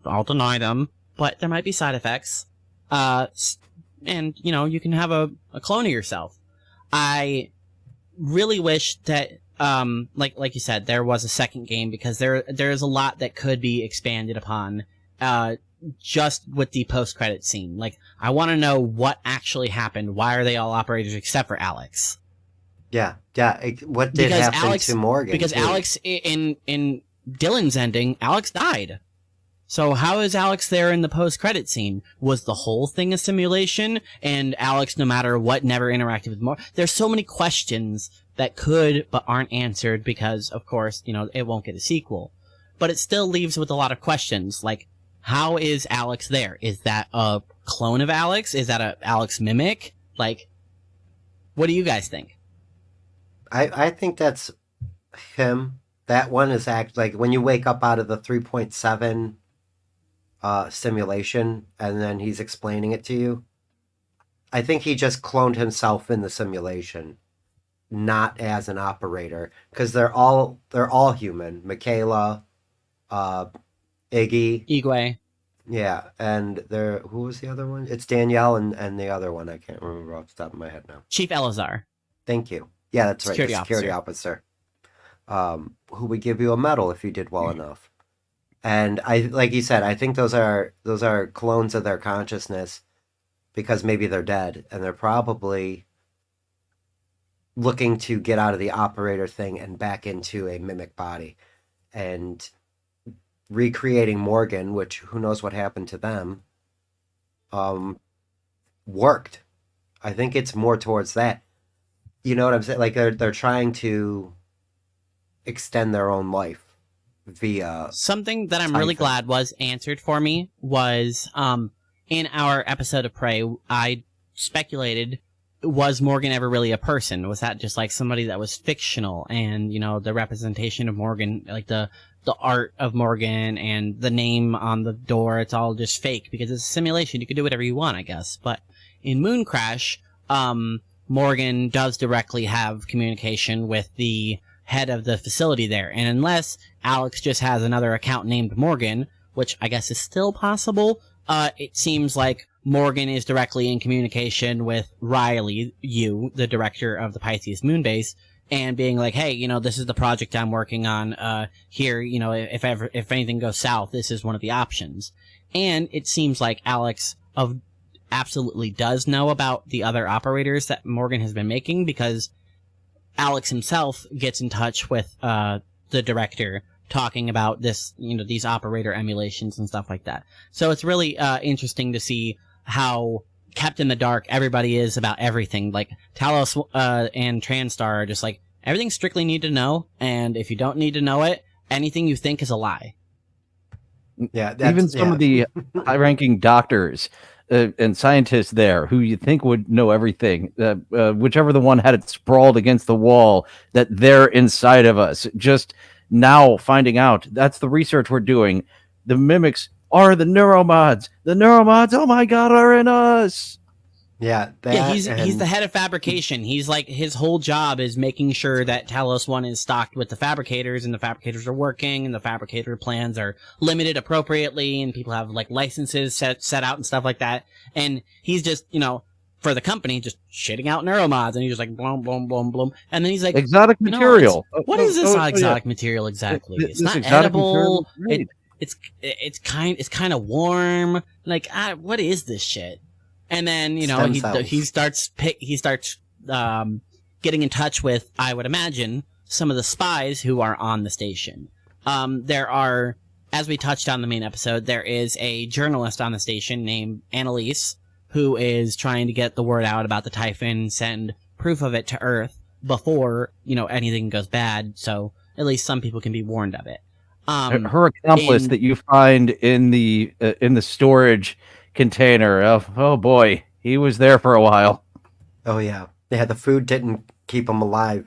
I'll deny them, but there might be side effects. And you can have a clone of yourself. I really wish that, like you said, there was a second game, because there's a lot that could be expanded upon, just with the post-credit scene. Like, I want to know what actually happened. Why are they all operators except for Alex? Yeah. What did happen to Morgan? Because too? Alex, in Dylan's ending, Alex died. So how is Alex there in the post-credit scene? Was the whole thing a simulation? And Alex, no matter what, never interacted with Morgan? There's so many questions that could but aren't answered because, of course, it won't get a sequel. But it still leaves with a lot of questions, like, how is Alex there? Is that a clone of Alex? Is that a Alex mimic? Like, what do you guys think? I think that's him. That one is like when you wake up out of the 3.7 simulation and then he's explaining it to you. I think he just cloned himself in the simulation, not as an operator, because they're all human. Michaela, Iggy. Yeah, and who was the other one? It's Danielle and the other one. I can't remember off the top of my head now. Chief Elazar. Thank you. Yeah, that's right. The security officer. Who would give you a medal if you did well enough. And like you said, I think those are clones of their consciousness, because maybe they're dead and they're probably looking to get out of the operator thing and back into a mimic body, and recreating Morgan, which who knows what happened to them, worked. I think it's more towards that. You know what I'm saying? Like they're trying to extend their own life via something that I'm really glad was answered for me was in our episode of Prey, I speculated, was Morgan ever really a person? Was that just like somebody that was fictional? And the representation of Morgan, like the art of Morgan and the name on the door, it's all just fake because it's a simulation. You can do whatever you want, I guess. But in Moon Crash, Morgan does directly have communication with the head of the facility there. And unless Alex just has another account named Morgan, which I guess is still possible, it seems like Morgan is directly in communication with Riley, the director of the Pisces Moonbase, and being like, hey, this is the project I'm working on, here, if anything goes south, this is one of the options. And it seems like Alex absolutely does know about the other operators that Morgan has been making, because Alex himself gets in touch with the director, talking about this, these operator emulations and stuff like that. So it's really interesting to see how kept in the dark everybody is about everything. Like Talos and Transtar are just like, everything strictly need to know, and if you don't need to know it, anything you think is a lie. Yeah, even some of the high-ranking doctors and scientists there who you think would know everything, whichever the one had it sprawled against the wall, that they're inside of us. Just now finding out that's the research we're doing. The mimics are the neuromods. The neuromods, oh my god, are in us. Yeah, he's the head of fabrication. He's like, his whole job is making sure that Talos 1 is stocked with the fabricators, and the fabricators are working, and the fabricator plans are limited appropriately, and people have like licenses set out and stuff like that. And he's just, for the company, just shitting out neuromods, and he's just like, blum, blum, blum, blum. And then he's like, exotic material. What is this exotic material exactly? It's not edible. It's kind of warm. Like, what is this shit? And then, he starts getting in touch with, I would imagine, some of the spies who are on the station. There are, as we touched on the main episode, there is a journalist on the station named Annalise, who is trying to get the word out about the Typhon, send proof of it to Earth before, anything goes bad, so at least some people can be warned of it. Her accomplice that you find in the storage container. Oh boy, he was there for a while. Oh yeah, the food didn't keep him alive.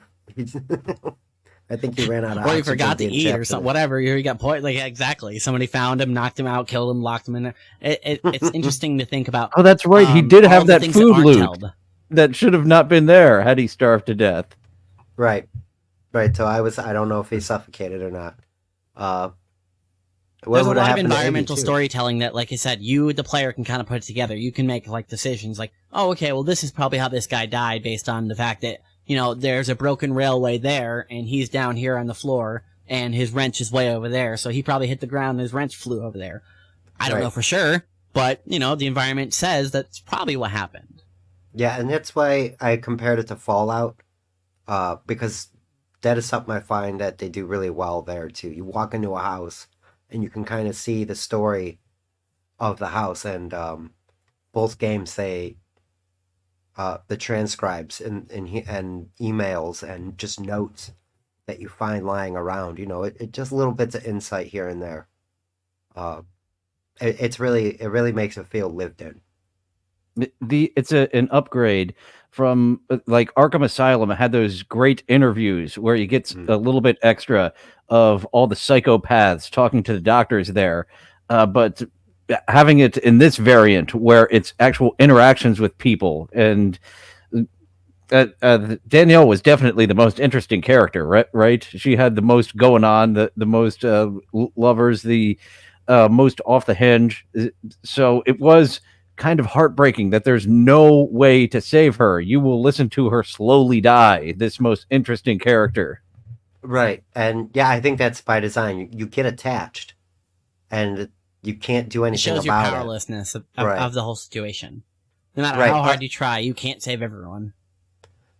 I think he ran out of oxygen. Or he forgot to eat or something. Whatever. He got poisoned. Like, exactly. Somebody found him, knocked him out, killed him, locked him in there. It's interesting to think about. Oh, that's right. He did have that food loot that should have not been there had he starved to death. Right. Right. So I don't know if he suffocated or not. What There's a would have lot of happened to environmental 82? storytelling that, like I said, you, the player, can kind of put it together. You can make like decisions like, oh, okay, well, this is probably how this guy died based on the fact that, there's a broken railway there and he's down here on the floor and his wrench is way over there. So he probably hit the ground and his wrench flew over there. I don't Right. know for sure, but, the environment says that's probably what happened. Yeah, and that's why I compared it to Fallout, because that is something I find that they do really well there too. You walk into a house and you can kind of see the story of the house, and both games say the transcribes and emails and just notes that you find lying around. It just little bits of insight here and there. It really makes it feel lived in. It's an upgrade from like Arkham Asylum. It had those great interviews where you get a little bit extra of all the psychopaths talking to the doctors there, but having it in this variant where it's actual interactions with people, and Danielle was definitely the most interesting character, right? She had the most going on, the most lovers, the most off the hinge. So it was kind of heartbreaking that there's no way to save her. You will listen to her slowly die, this most interesting character. Right. And yeah, I think that's by design. You get attached, and you can't do It anything shows your about it. powerlessness of Right. the whole situation. No matter Right. how hard you try, you can't save everyone.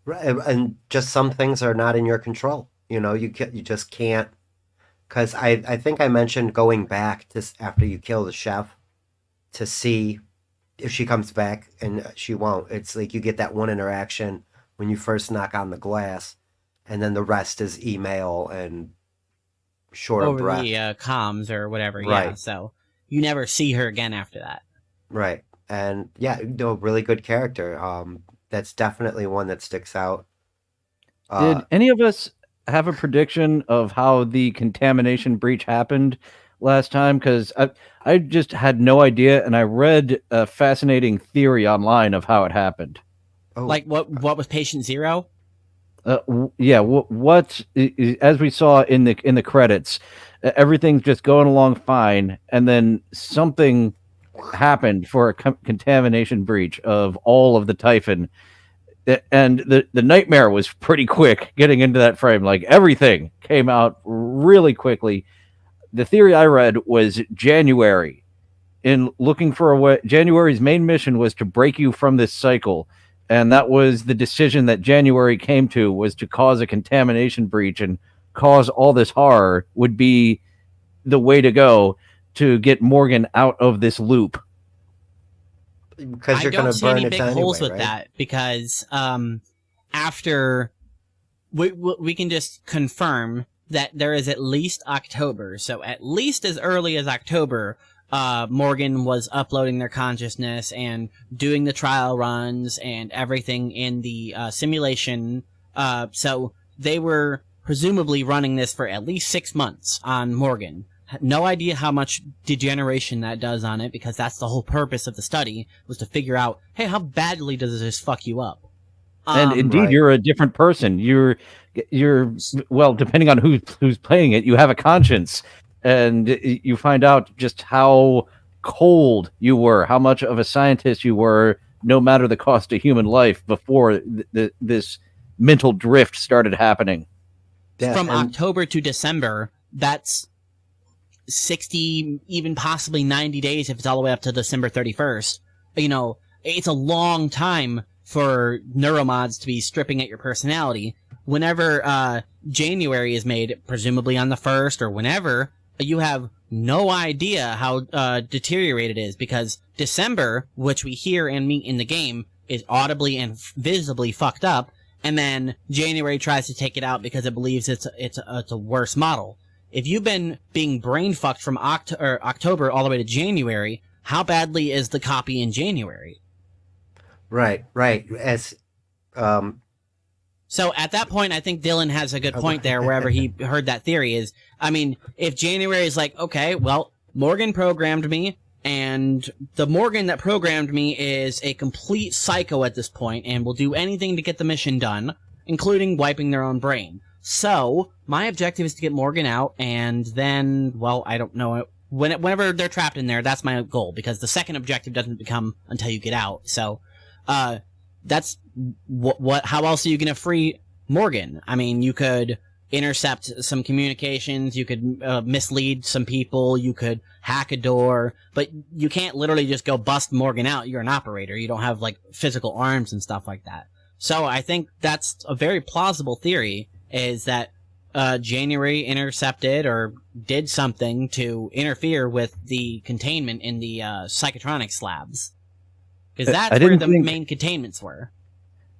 Right. And just some things are not in your control. You just can't. Because I think I mentioned going back to after you kill the chef to see if she comes back, and she won't. It's like you get that one interaction when you first knock on the glass, and then the rest is email and short of Over breath. the comms or whatever, yeah. Right. So you never see her again after that. Right. And yeah, really good character. That's definitely one that sticks out. Did any of us have a prediction of how the contamination breach happened last time? Because I just had no idea, and I read a fascinating theory online of how it happened. Oh, Like what was patient zero? Yeah, what as we saw in the credits, everything's just going along fine, and then something happened for a contamination breach of all of the Typhon. And the nightmare was pretty quick getting into that frame. Like everything came out really quickly. The theory I read was January, in looking for a way. January's main mission was to break you from this cycle, and that was the decision that January came to, was to cause a contamination breach and cause all this horror would be the way to go to get Morgan out of this loop. because you're I going don't to see burn any it big anyway, holes with right? that because after we can just confirm that there is at least October. So at least as early as October, Morgan was uploading their consciousness and doing the trial runs and everything in the simulation. So they were presumably running this for at least 6 months on Morgan. No idea how much degeneration that does on it, because that's the whole purpose of the study, was to figure out, hey, how badly does this fuck you up? And indeed, Right. you're a different person. You're well, depending on who's playing it, you have a conscience, and you find out just how cold you were, how much of a scientist you were, no matter the cost of human life, before this mental drift started happening. Yeah, From and- October to December, that's 60, even possibly 90 days if it's all the way up to December 31st. You know, it's a long time for neuromods to be stripping at your personality. Whenever January is made, presumably on the 1st or whenever, you have no idea how deteriorated it is, because December, which we hear and meet in the game, is audibly and visibly fucked up, and then January tries to take it out because it believes it's a worse model. If you've been being brain fucked from October all the way to January, how badly is the copy in January? Right. As So at that point, I think Dylan has a good point there, wherever he heard that theory is. I mean, if January is like, okay, well, Morgan programmed me, and the Morgan that programmed me is a complete psycho at this point, and will do anything to get the mission done, including wiping their own brain. So my objective is to get Morgan out, and then, well, I don't know. Whenever they're trapped in there, that's my goal, because the second objective doesn't become until you get out. So, that's how else are you going to free Morgan? I mean, you could intercept some communications, you could mislead some people, you could hack a door, but you can't literally just go bust Morgan out. You're an operator. You don't have, like, physical arms and stuff like that. So I think that's a very plausible theory, is that January intercepted or did something to interfere with the containment in the psychotronics labs. Because that's where the main containments were.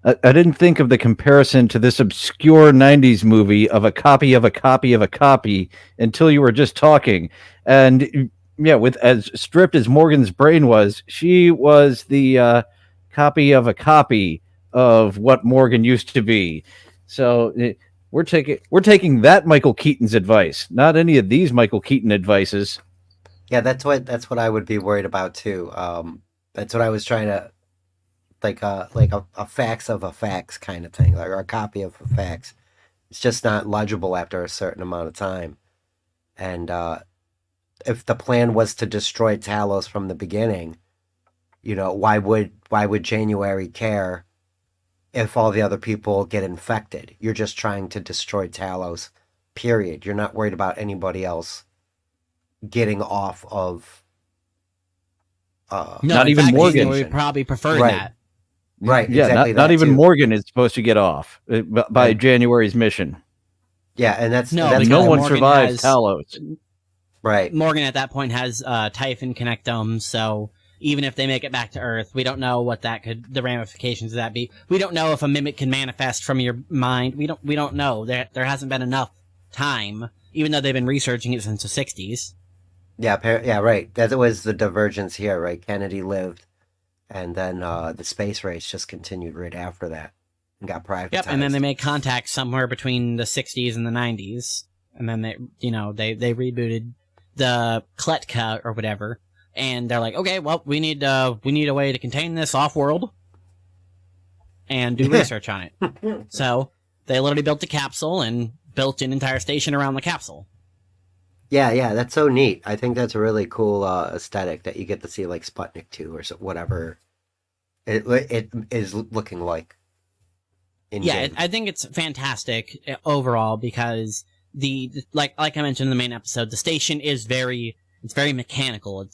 I didn't think of the comparison to this obscure 90s movie of a copy of a copy of a copy until you were just talking. And yeah, with as stripped as Morgan's brain was, she was the copy of a copy of what Morgan used to be. So we're taking that Michael Keaton's advice, not any of these Michael Keaton advices. Yeah, that's what I would be worried about too. That's what I was trying to, like a fax of a fax kind of thing, like, or a copy of a fax. It's just not legible after a certain amount of time. And if the plan was to destroy Talos from the beginning, why would January care if all the other people get infected? You're just trying to destroy Talos, period. You're not worried about anybody else getting off of No, not even Morgan. We probably prefer Right. that. Right, Yeah, exactly. not even too. Morgan is supposed to get off by January's mission. Yeah, and that's No, that's because No one Morgan survives has- Talos. right. Morgan at that point has Typhon connectome, so even if they make it back to Earth, we don't know what the ramifications of that be. We don't know if a mimic can manifest from your mind. We don't know. There hasn't been enough time, even though they've been researching it since the 60s. Yeah, right. That was the divergence here, right? Kennedy lived, and then the space race just continued right after that and got privatized. Yep, and then they made contact somewhere between the 60s and the 90s, and then they rebooted the Kletka or whatever, and they're like, okay, well, we need a way to contain this off-world and do research on it. So they literally built a capsule and built an entire station around the capsule. Yeah, that's so neat. I think that's a really cool aesthetic that you get to see, like Sputnik 2 or whatever it is looking like. I think it's fantastic overall, because like I mentioned in the main episode, the station is very mechanical.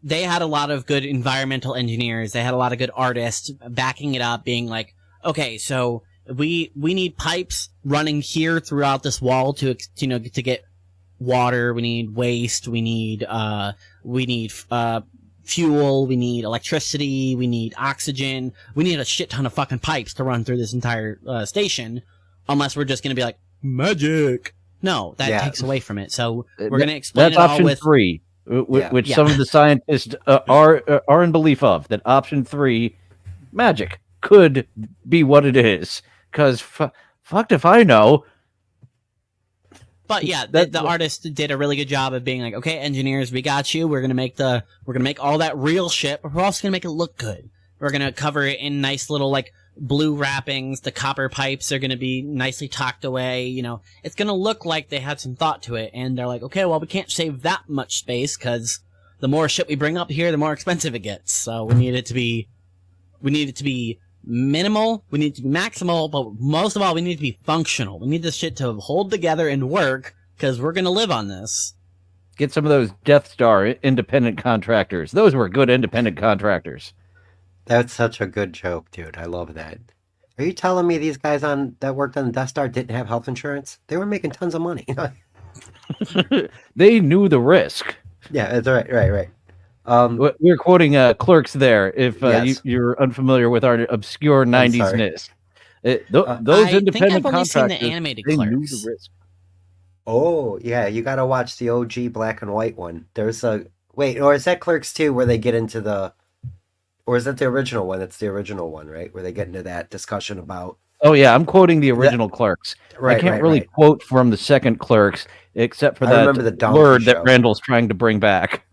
They had a lot of good environmental engineers. They had a lot of good artists backing it up, being like, okay, so we need pipes running here throughout this wall to get water. We need waste. We need fuel. We need electricity. We need oxygen. We need a shit ton of fucking pipes to run through this entire station, unless we're just gonna be like magic. No, that takes away from it. So we're gonna explain That's it all option with 3, which some of the scientists are in belief of, that option 3, magic, could be what it is. Because fucked if I know. But yeah, the artist did a really good job of being like, okay, engineers, we got you. We're gonna make all that real shit, but we're also gonna make it look good. We're gonna cover it in nice little, like, blue wrappings. The copper pipes are gonna be nicely tucked away. It's gonna look like they had some thought to it. And they're like, okay, well, we can't save that much space, because the more shit we bring up here, the more expensive it gets. So we need it to be minimal, we need it to be maximal, but most of all, we need it to be functional. We need this shit to hold together and work, because we're gonna live on this. Get some of those Death Star independent contractors. Those were good independent contractors. That's such a good joke, dude. I love that. Are you telling me these guys that worked on the Death Star didn't have health insurance? They were making tons of money. They knew the risk. Yeah, that's right. We're quoting Clerks there, if Yes. you're unfamiliar with our obscure 90s-ness. Those I independent think I've only seen contractors, the animated they knew Clerks. the risk. Oh, yeah, you got to watch the OG black and white one. There's or is that Clerks 2 where they get into or is that the original one? It's the original one, right? Where they get into that discussion about... Oh, yeah, I'm quoting the original Clerks. Right, I can't right, really right. quote from the second Clerks, except for I that remember the donkey word that show. Randall's trying to bring back.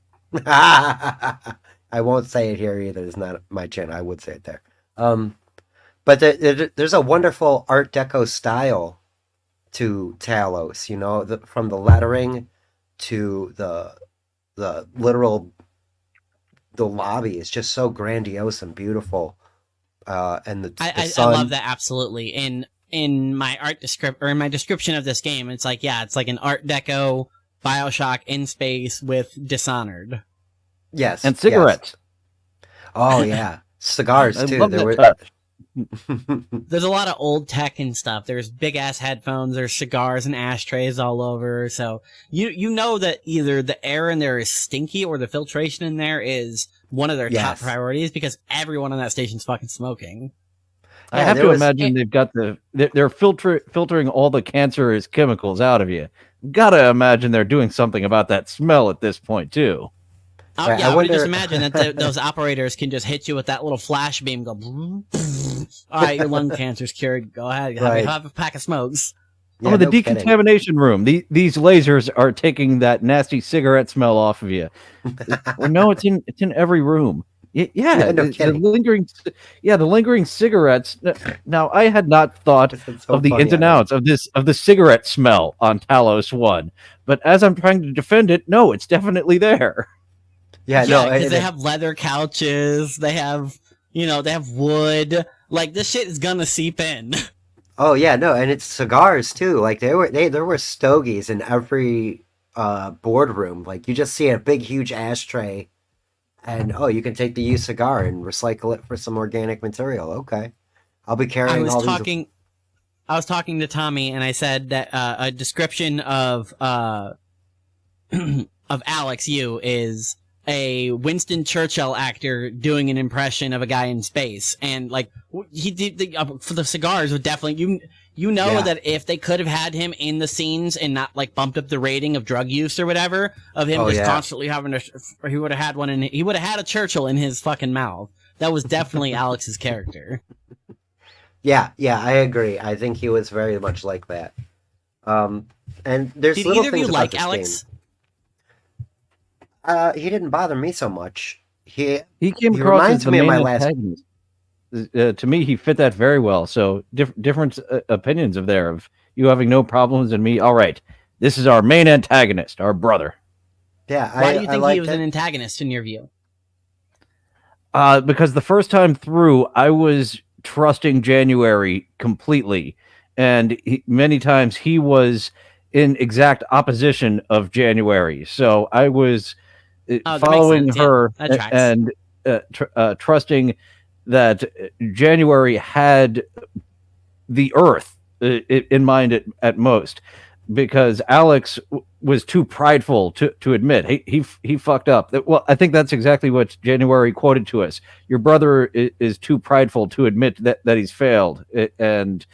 I won't say it here either. It's not my channel. I would say it there. But there's a wonderful Art Deco style to Talos. You know, from the lettering to the literal the lobby is just so grandiose and beautiful. And the I sun. love that absolutely. In my in my description of this game, it's like, yeah, it's like an Art Deco BioShock in space with Dishonored. Yes, And cigarettes. Yes. Oh yeah, cigars I too. love There that were. touch. There's a lot of old tech and stuff. There's big ass headphones. There's cigars and ashtrays all over. So you know that either the air in there is stinky or the filtration in there is one of their top Yes. priorities because everyone on that station's fucking smoking. I Yeah, have there to was- imagine they've got they're filtering all the cancerous chemicals out of you. Gotta imagine they're doing something about that smell at this point too. Oh, Right, yeah, I I would just wonder- imagine that those operators can just hit you with that little flash beam. Go, all right, your lung cancer's cured. Go ahead, Right. have a pack of smokes. Yeah, Oh, the no kidding. decontamination room. These lasers are taking that nasty cigarette smell off of you. Well, no, it's in every room. Yeah, Yeah, no the kidding. lingering cigarettes. Now, I had not thought It's so of the funny, ins and I know. outs of the cigarette smell on Talos One, but as I'm trying to defend it, no, it's definitely there. Yeah, Yeah, no, because they have leather couches. They have wood. Like, this shit is gonna seep in. Oh yeah, no, and it's cigars too. Like there were stogies in every boardroom. Like you just see a big huge ashtray, and oh, you can take the used cigar and recycle it for some organic material. Okay, I'll be I carrying was all these. talking to Tommy, and I said that a description of of Alex Yu is a Winston Churchill actor doing an impression of a guy in space, and like he did for the cigars would definitely you know Yeah. that if they could have had him in the scenes and not like bumped up the rating of drug use or whatever of him Oh, just yeah. constantly having or he would have had one in he would have had a Churchill in his fucking mouth. That was definitely Alex's character. Yeah, I agree. I think he was very much like that. And there's Did little either of you things about like this Alex? game. He didn't bother me so much. He came He across reminds as the me of main my last- antagonist. To me, he fit that very well. So different opinions of there of you having no problems and me. All right, this is our main antagonist, our brother. Yeah, Why do you I think he liked was it. an antagonist in your view? Because the first time through, I was trusting January completely, and many times he was in exact opposition of January. So I was that makes following sense, yeah. her That tracks. and trusting that January had the Earth in mind at most, because Alex was too prideful to admit he fucked up. Well, I think that's exactly what January quoted to us. Your brother is too prideful to admit that he's failed, and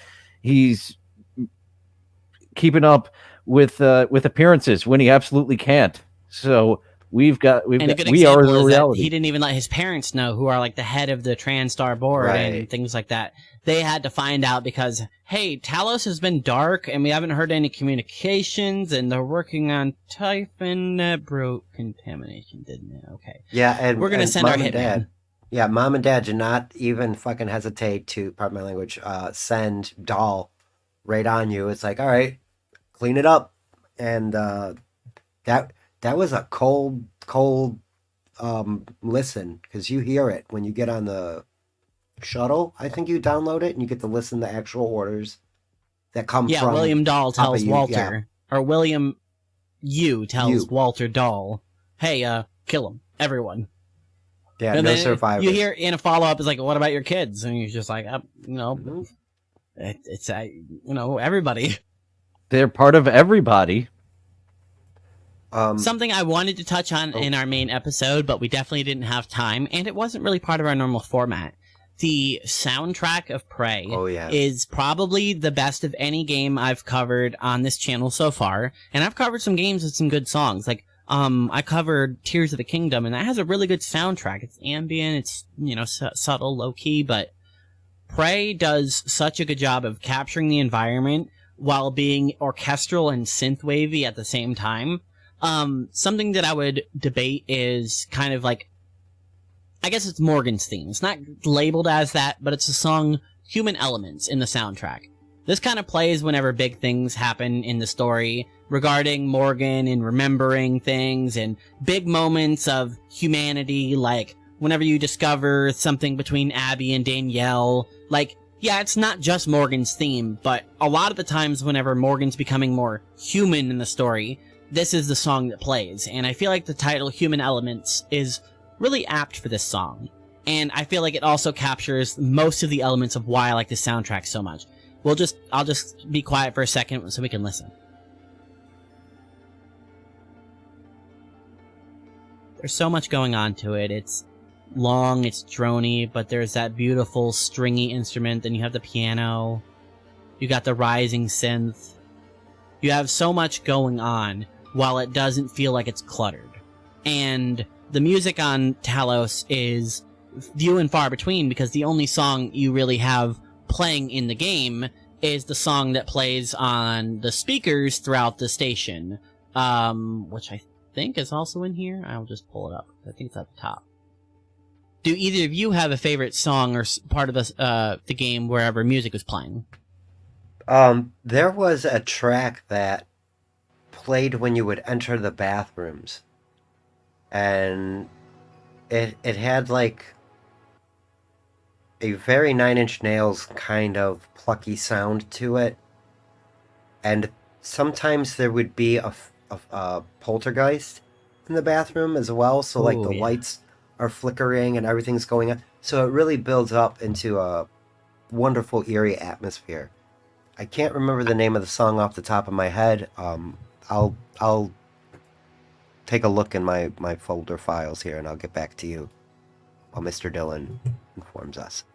he's keeping up with appearances when he absolutely can't. So we And a are good the example is that reality. he didn't even let his parents know, who are like the head of the TranStar board and Right. things like that. They had to find out because, hey, Talos has been dark and we haven't heard any communications and they're working on Typhon broke contamination, didn't it? Okay. Yeah, and We're gonna and send our Mom and hitman. Dad. Yeah, mom and dad did not even fucking hesitate to, pardon my language, send doll right on you. It's like, all right, clean it up, and that was a cold listen, because you hear it when you get on the shuttle. I think you download it and you get to listen to actual orders that come Yeah, from William Dahl Papa tells Yu, Walter, or William Yu tells Yu. Walter Dahl, hey, kill him, everyone. Yeah, And no then survivors. You hear in a follow up is like, what about your kids? And he's just like, Mhm. it's everybody. They're part of everybody. Something I wanted to touch on in our main episode, but we definitely didn't have time, and it wasn't really part of our normal format. The soundtrack of Prey Oh yeah. is probably the best of any game I've covered on this channel so far, and I've covered some games with some good songs. Like, I covered Tears of the Kingdom, and that has a really good soundtrack. It's ambient, it's, subtle, low-key, but Prey does such a good job of capturing the environment while being orchestral and synth-wavy at the same time. Something that I would debate is kind of like, I guess it's Morgan's theme. It's not labeled as that, but it's the song Human Elements in the soundtrack. This kind of plays whenever big things happen in the story regarding Morgan and remembering things and big moments of humanity, like whenever you discover something between Abby and Danielle. Like, yeah, it's not just Morgan's theme, but a lot of the times whenever Morgan's becoming more human in the story, this is the song that plays. And I feel like the title Human Elements is really apt for this song. And I feel like it also captures most of the elements of why I like this soundtrack so much. I'll just be quiet for a second so we can listen. There's so much going on to it. It's long, it's droney, but there's that beautiful stringy instrument, then you have the piano, you got the rising synth. You have so much going on while it doesn't feel like it's cluttered. And the music on Talos is few and far between, because the only song you really have playing in the game is the song that plays on the speakers throughout the station, which I think is also in here. I'll just pull it up. I think it's at the top. Do either of you have a favorite song or part of the game wherever music was playing? There was a track that played when you would enter the bathrooms, and it had like a very Nine Inch Nails kind of plucky sound to it, and sometimes there would be a poltergeist in the bathroom as well, so like the lights are flickering and everything's going on, so it really builds up into a wonderful eerie atmosphere. I can't remember the name of the song off the top of my head. I'll take a look in my folder files here and I'll get back to you while Mr. Dillon informs us.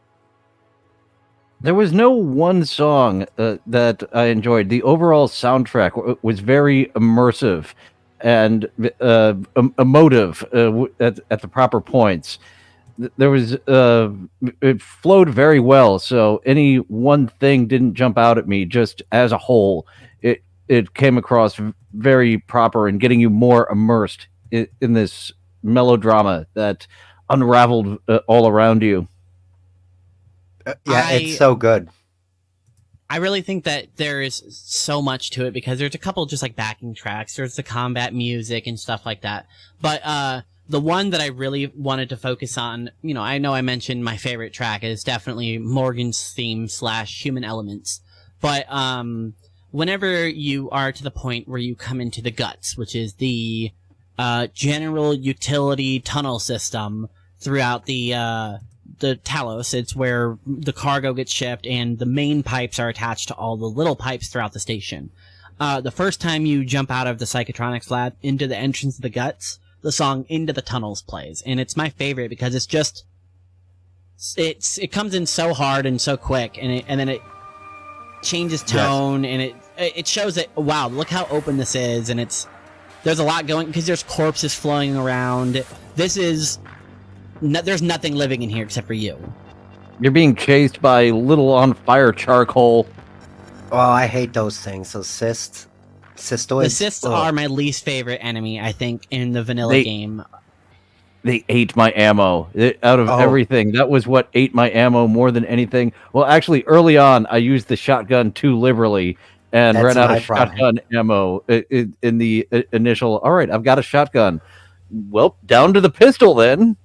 There was no one song that I enjoyed. The overall soundtrack was very immersive and emotive at the proper points. There was it flowed very well, so any one thing didn't jump out at me. Just as a whole, it came across very proper and getting you more immersed in this melodrama that unraveled all around you. It's so good. I really think that there is so much to it, because there's a couple just like backing tracks, there's the combat music and stuff like that. But the one that I really wanted to focus on, I know I mentioned my favorite track is definitely Morgan's theme / Human Elements. But whenever you are to the point where you come into the guts, which is the general utility tunnel system throughout the Talos, it's where the cargo gets shipped and the main pipes are attached to all the little pipes throughout the station. The first time you jump out of the Psychotronics lab into the entrance of the guts, the song Into the Tunnels plays, and it's my favorite because it's just it comes in so hard and so quick, and then it changes tone, and it shows that, wow, look how open this is, and there's a lot going, because there's corpses flowing around. There's nothing living in here except for you. You're being chased by little on fire charcoal. Oh, I hate those things. Those cystoids. The cysts are my least favorite enemy, I think, in the vanilla game. They ate my ammo. Out of everything, that was what ate my ammo more than anything. Well, actually, early on, I used the shotgun too liberally and ran out of shotgun ammo in the initial. All right, I've got a shotgun. Well, down to the pistol then.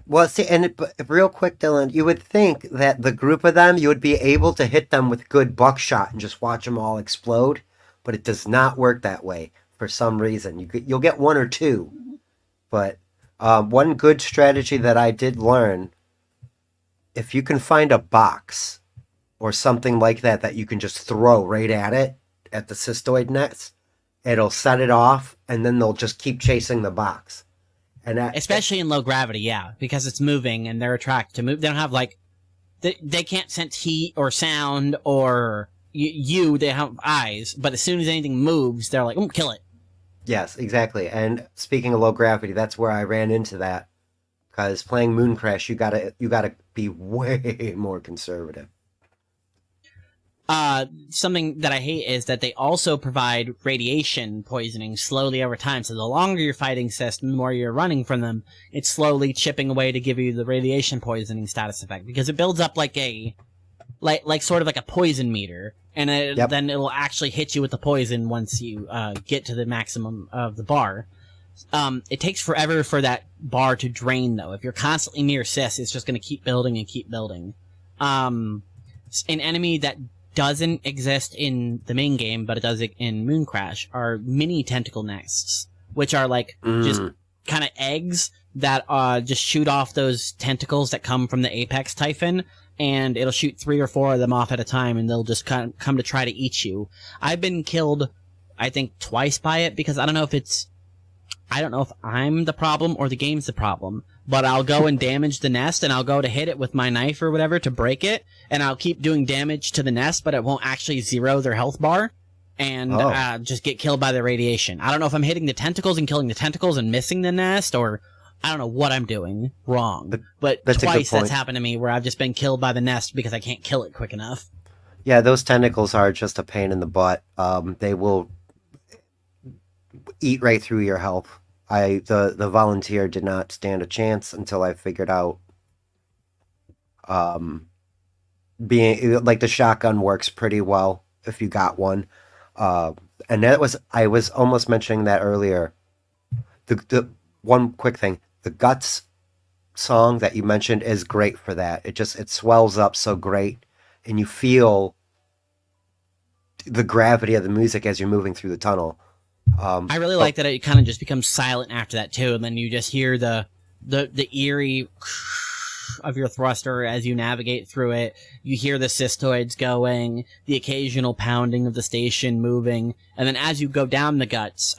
Well, see, but real quick, Dylan, you would think that the group of them, you would be able to hit them with good buckshot and just watch them all explode, but it does not work that way for some reason. You'll get one or two, but one good strategy that I did learn, if you can find a box or something like that you can just throw right at it, at the cystoid nets, it'll set it off, and then they'll just keep chasing the box. And especially in low gravity, yeah, because it's moving and they're attracted to move. They don't have they can't sense heat or sound or they have eyes, but as soon as anything moves, they're like, kill it. Yes, exactly. And speaking of low gravity, that's where I ran into that, because playing Moon Crash, you gotta be way more conservative. Something that I hate is that they also provide radiation poisoning slowly over time. So the longer you're fighting cysts, the more you're running from them, it's slowly chipping away to give you the radiation poisoning status effect, because it builds up like a like sort of like a poison meter, and then it'll actually hit you with the poison once you get to the maximum of the bar. It takes forever for that bar to drain, though. If you're constantly near Sis, it's just going to keep building and keep building. An enemy that doesn't exist in the main game, but it does in Mooncrash, are mini tentacle nests, which are like just kind of eggs that just shoot off those tentacles that come from the apex typhon, and it'll shoot 3 or 4 of them off at a time, and they'll just come to try to eat you. I've been killed, I think, twice by it, because I don't know if I'm the problem or the game's the problem, but I'll go and damage the nest, and I'll go to hit it with my knife or whatever to break it, and I'll keep doing damage to the nest, but it won't actually zero their health bar, and just get killed by the radiation. I don't know if I'm hitting the tentacles and killing the tentacles and missing the nest, or I don't know what I'm doing wrong. But twice that's happened to me where I've just been killed by the nest because I can't kill it quick enough. Yeah, those tentacles are just a pain in the butt. They will eat right through your health. The volunteer did not stand a chance until I figured out being like the shotgun works pretty well if you got one. And I was almost mentioning that earlier. The one quick thing, the Guts song that you mentioned is great for that. It swells up so great, and you feel the gravity of the music as you're moving through the tunnel. I really like that it kind of just becomes silent after that too, and then you just hear the eerie of your thruster as you navigate through it. You hear the cystoids going, the occasional pounding of the station moving, and then as you go down the Guts,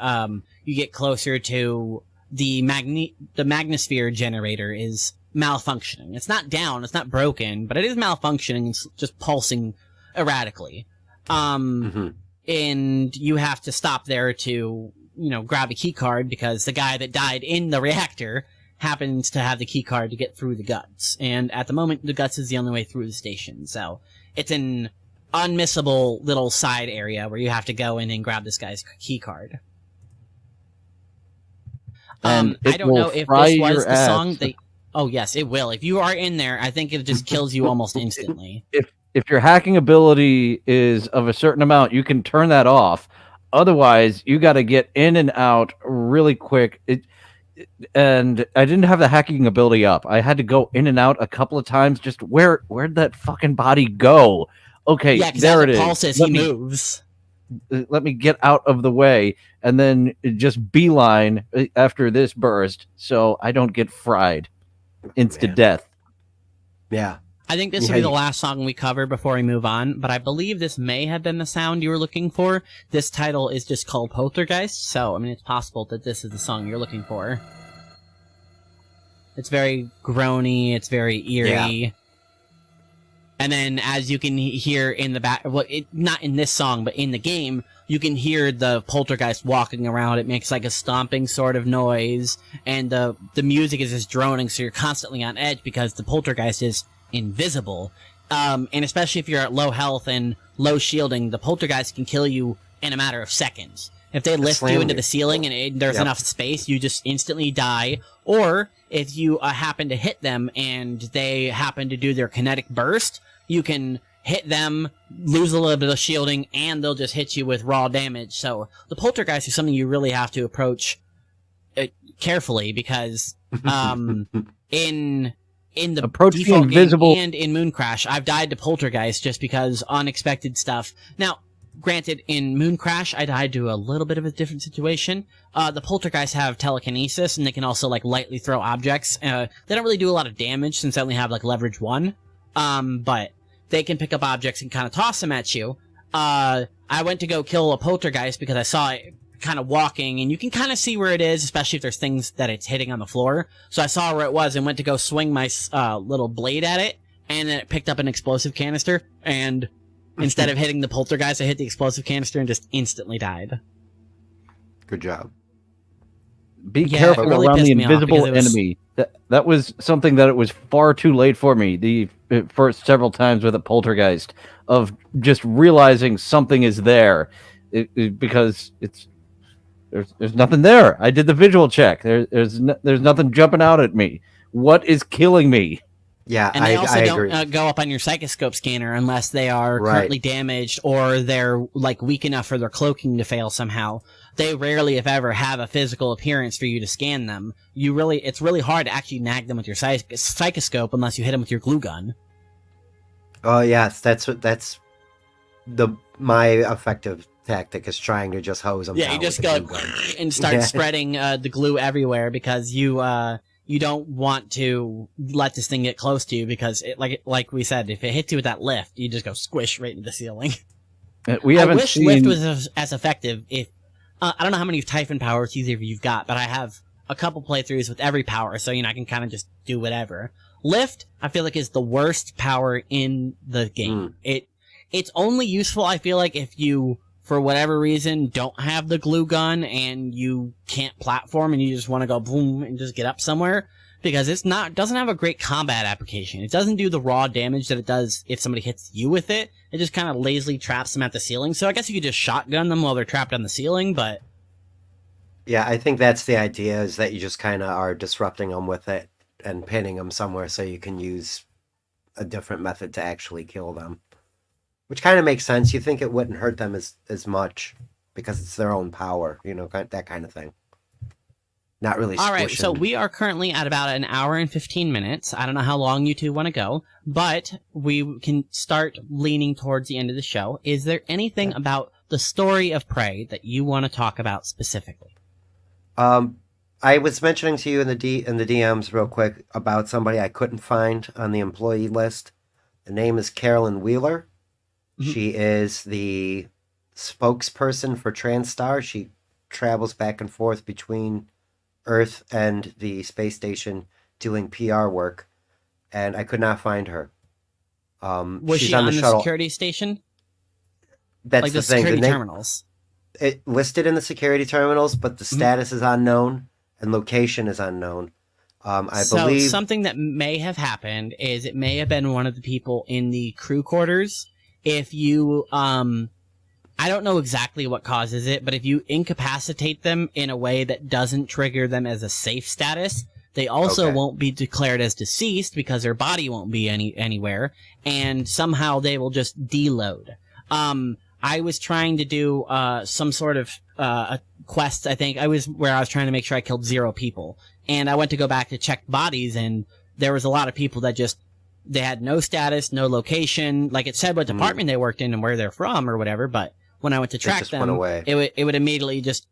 you get closer to the magnosphere generator is malfunctioning. It's not down, it's not broken, but it is malfunctioning. It's just pulsing erratically. And you have to stop there to, grab a key card, because the guy that died in the reactor happens to have the key card to get through the Guts. And at the moment, the Guts is the only way through the station. So it's an unmissable little side area where you have to go in and grab this guy's key card. I don't know if this was the song that... Oh, yes, it will. If you are in there, I think it just kills you almost instantly. If your hacking ability is of a certain amount, you can turn that off. Otherwise, you got to get in and out really quick. And I didn't have the hacking ability up. I had to go in and out a couple of times. Just where'd that fucking body go? Okay, there it is. Paul says he moves. Let me get out of the way, and then just beeline after this burst, so I don't get fried instant death. Yeah. I think this will be the last song we cover before we move on, but I believe this may have been the sound you were looking for. This title is just called Poltergeist, so, it's possible that this is the song you're looking for. It's very groany, it's very eerie. Yeah. And then, as you can hear in the back, not in this song, but in the game, you can hear the poltergeist walking around. It makes like a stomping sort of noise, and the music is just droning, so you're constantly on edge because the poltergeist is invisible. And especially if you're at low health and low shielding, the poltergeist can kill you in a matter of seconds. If they lift you into the ceiling and there's enough space, you just instantly die. Or if you happen to hit them and they happen to do their kinetic burst, you can hit them, lose a little bit of shielding, and they'll just hit you with raw damage. So the poltergeist is something you really have to approach carefully, because in the default game and in Mooncrash, I've died to poltergeist just because unexpected stuff. Now, granted, in Mooncrash, I died to a little bit of a different situation. The poltergeists have telekinesis, and they can also lightly throw objects. They don't really do a lot of damage since they only have leverage 1. But they can pick up objects and kind of toss them at you. I went to go kill a poltergeist because I saw it kind of walking, and you can kind of see where it is, especially if there's things that it's hitting on the floor. So I saw where it was and went to go swing my little blade at it, and then it picked up an explosive canister, and instead of hitting the poltergeist, I hit the explosive canister and just instantly died. Good job. Be careful really around the invisible enemy. That was something that it was far too late for me the first several times with a poltergeist, of just realizing something is there, because there's nothing there. I did the visual check. There's nothing jumping out at me. What is killing me? Yeah, And they also I don't agree. go up on your psychoscope scanner unless they are Right. currently damaged or they're like weak enough for their cloaking to fail somehow. They rarely, if ever, have a physical appearance for you to scan them. It's really hard to actually nag them with your psychoscope unless you hit them with your glue gun. Oh yes, that's my effective tactic is trying to just hose them. Yeah, you just go and start Yeah. spreading the glue everywhere because you don't want to let this thing get close to you because like we said, if it hits you with that lift, you just go squish right into the ceiling. We I haven't wish seen. lift was as effective. If I don't know how many Typhon powers either of you've got, but I have a couple playthroughs with every power, so I can kind of just do whatever. Lift, I feel like, is the worst power in the game. It's only useful, I feel like, if you, for whatever reason, don't have the glue gun and you can't platform and you just want to go boom and just get up somewhere. Because doesn't have a great combat application. It doesn't do the raw damage that it does if somebody hits you with it. It just kind of lazily traps them at the ceiling. So I guess you could just shotgun them while they're trapped on the ceiling, but... Yeah, I think that's the idea, is that you just kind of are disrupting them with it and pinning them somewhere so you can use a different method to actually kill them. Which kind of makes sense. You think it wouldn't hurt them as much because it's their own power, that kind of thing. Not really All right, so squishing. we are currently at about an hour and 15 minutes. I don't know how long you two want to go, but we can start leaning towards the end of the show. Is there anything about the story of Prey that you want to talk about specifically? I was mentioning to you in the DMs real quick about somebody I couldn't find on the employee list. The name is Carolyn Wheeler. Mhm. She is the spokesperson for TranStar. She travels back and forth between Earth and the space station doing PR work, and I could not find her. Was she's she on the shuttle. security station? That's Like the the thing. security The name, terminals? it listed in the security terminals, but the status is unknown and location is unknown. I believe Something that may have happened is it may have been one of the people in the crew quarters. If you, I don't know exactly what causes it, but if you incapacitate them in a way that doesn't trigger them as a safe status, they also Okay. won't be declared as deceased because their body won't be anywhere, and somehow they will just deload. I was trying to do some sort of a quest. I think I was trying to make sure I killed 0 people, and I went to go back to check bodies, and there was a lot of people that they had no status, no location. Like it said what department they worked in and where they're from or whatever, but when I went to track just them, went away. it would immediately just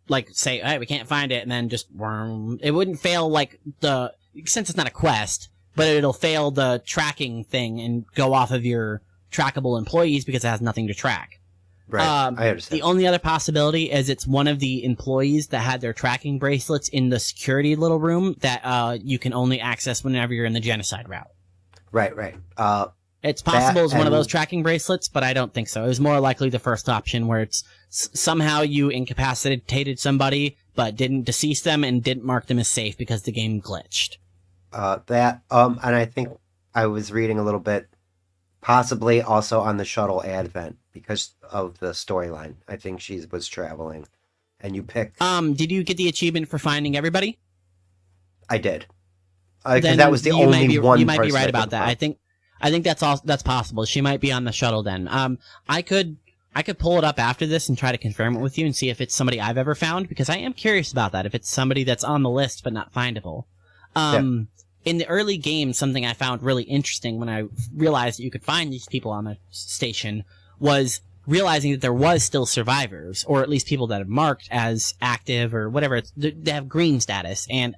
like say, hey, we can't find it, and then just worm. It wouldn't fail like since it's not a quest, but it'll fail the tracking thing and go off of your trackable employees because it has nothing to track. right. I understand. The only other possibility is it's one of the employees that had their tracking bracelets in the security little room that you can only access whenever you're in the genocide route. Right. It's possible it's one of and- those tracking bracelets, but I don't think so. It was more likely the first option where it's somehow you incapacitated somebody but didn't decease them and didn't mark them as safe because the game glitched. And I think I was reading a little bit, possibly also on the shuttle Advent because of the storyline. I think she was traveling, and you pick. Did you get the achievement for finding everybody? I did. Because Then that was the you only might be, one. You might be person right I about couldn't that. find. I think that's possible. She might be on the shuttle then. I could pull it up after this and try to confirm it with you and see if it's somebody I've ever found because I am curious about that. If it's somebody that's on the list but not findable. In the early game, something I found really interesting when I realized that you could find these people on the station was realizing that there was still survivors, or at least people that are marked as active or whatever. They have green status, and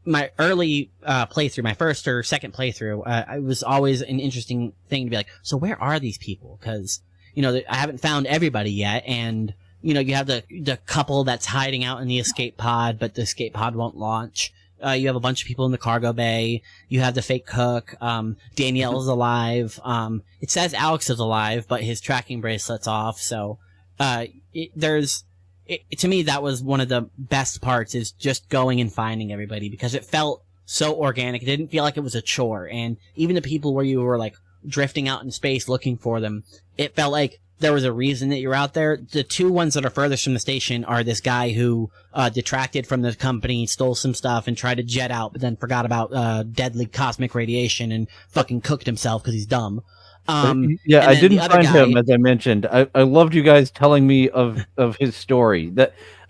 my early playthrough, my first or second playthrough, it was always an interesting thing to be like, so where are these people? Because, I haven't found everybody yet, and, you have the couple that's hiding out in the escape pod, but the escape pod won't launch. You have a bunch of people in the cargo bay. You have the fake cook. Danielle is alive. It says Alex is alive, but his tracking bracelet's off, so to me, that was one of the best parts, is just going and finding everybody, because it felt so organic. It didn't feel like it was a chore. And even the people where you were like drifting out in space looking for them, it felt like there was a reason that you're out there. The two ones that are furthest from the station are this guy who detracted from the company, stole some stuff, and tried to jet out, but then forgot about deadly cosmic radiation and fucking cooked himself because he's dumb. Yeah, I didn't find him, as I mentioned. I loved you guys telling me of his story.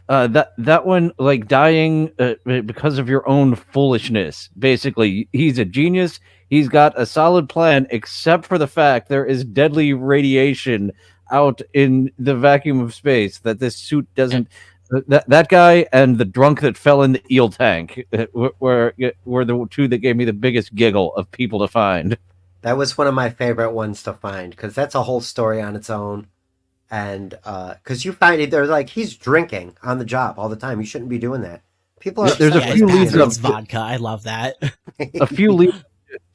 That one, like dying because of your own foolishness. Basically, he's a genius. He's got a solid plan, except for the fact there is deadly radiation out in the vacuum of space that this suit doesn't. That guy and the drunk that fell in the eel tank were the two that gave me the biggest giggle of people to find. That was one of my favorite ones to find, because that's a whole story on its own. And because you find it, they're like, he's drinking on the job all the time. You shouldn't be doing that. People are. There's a few leads of vodka. I love that. A few leads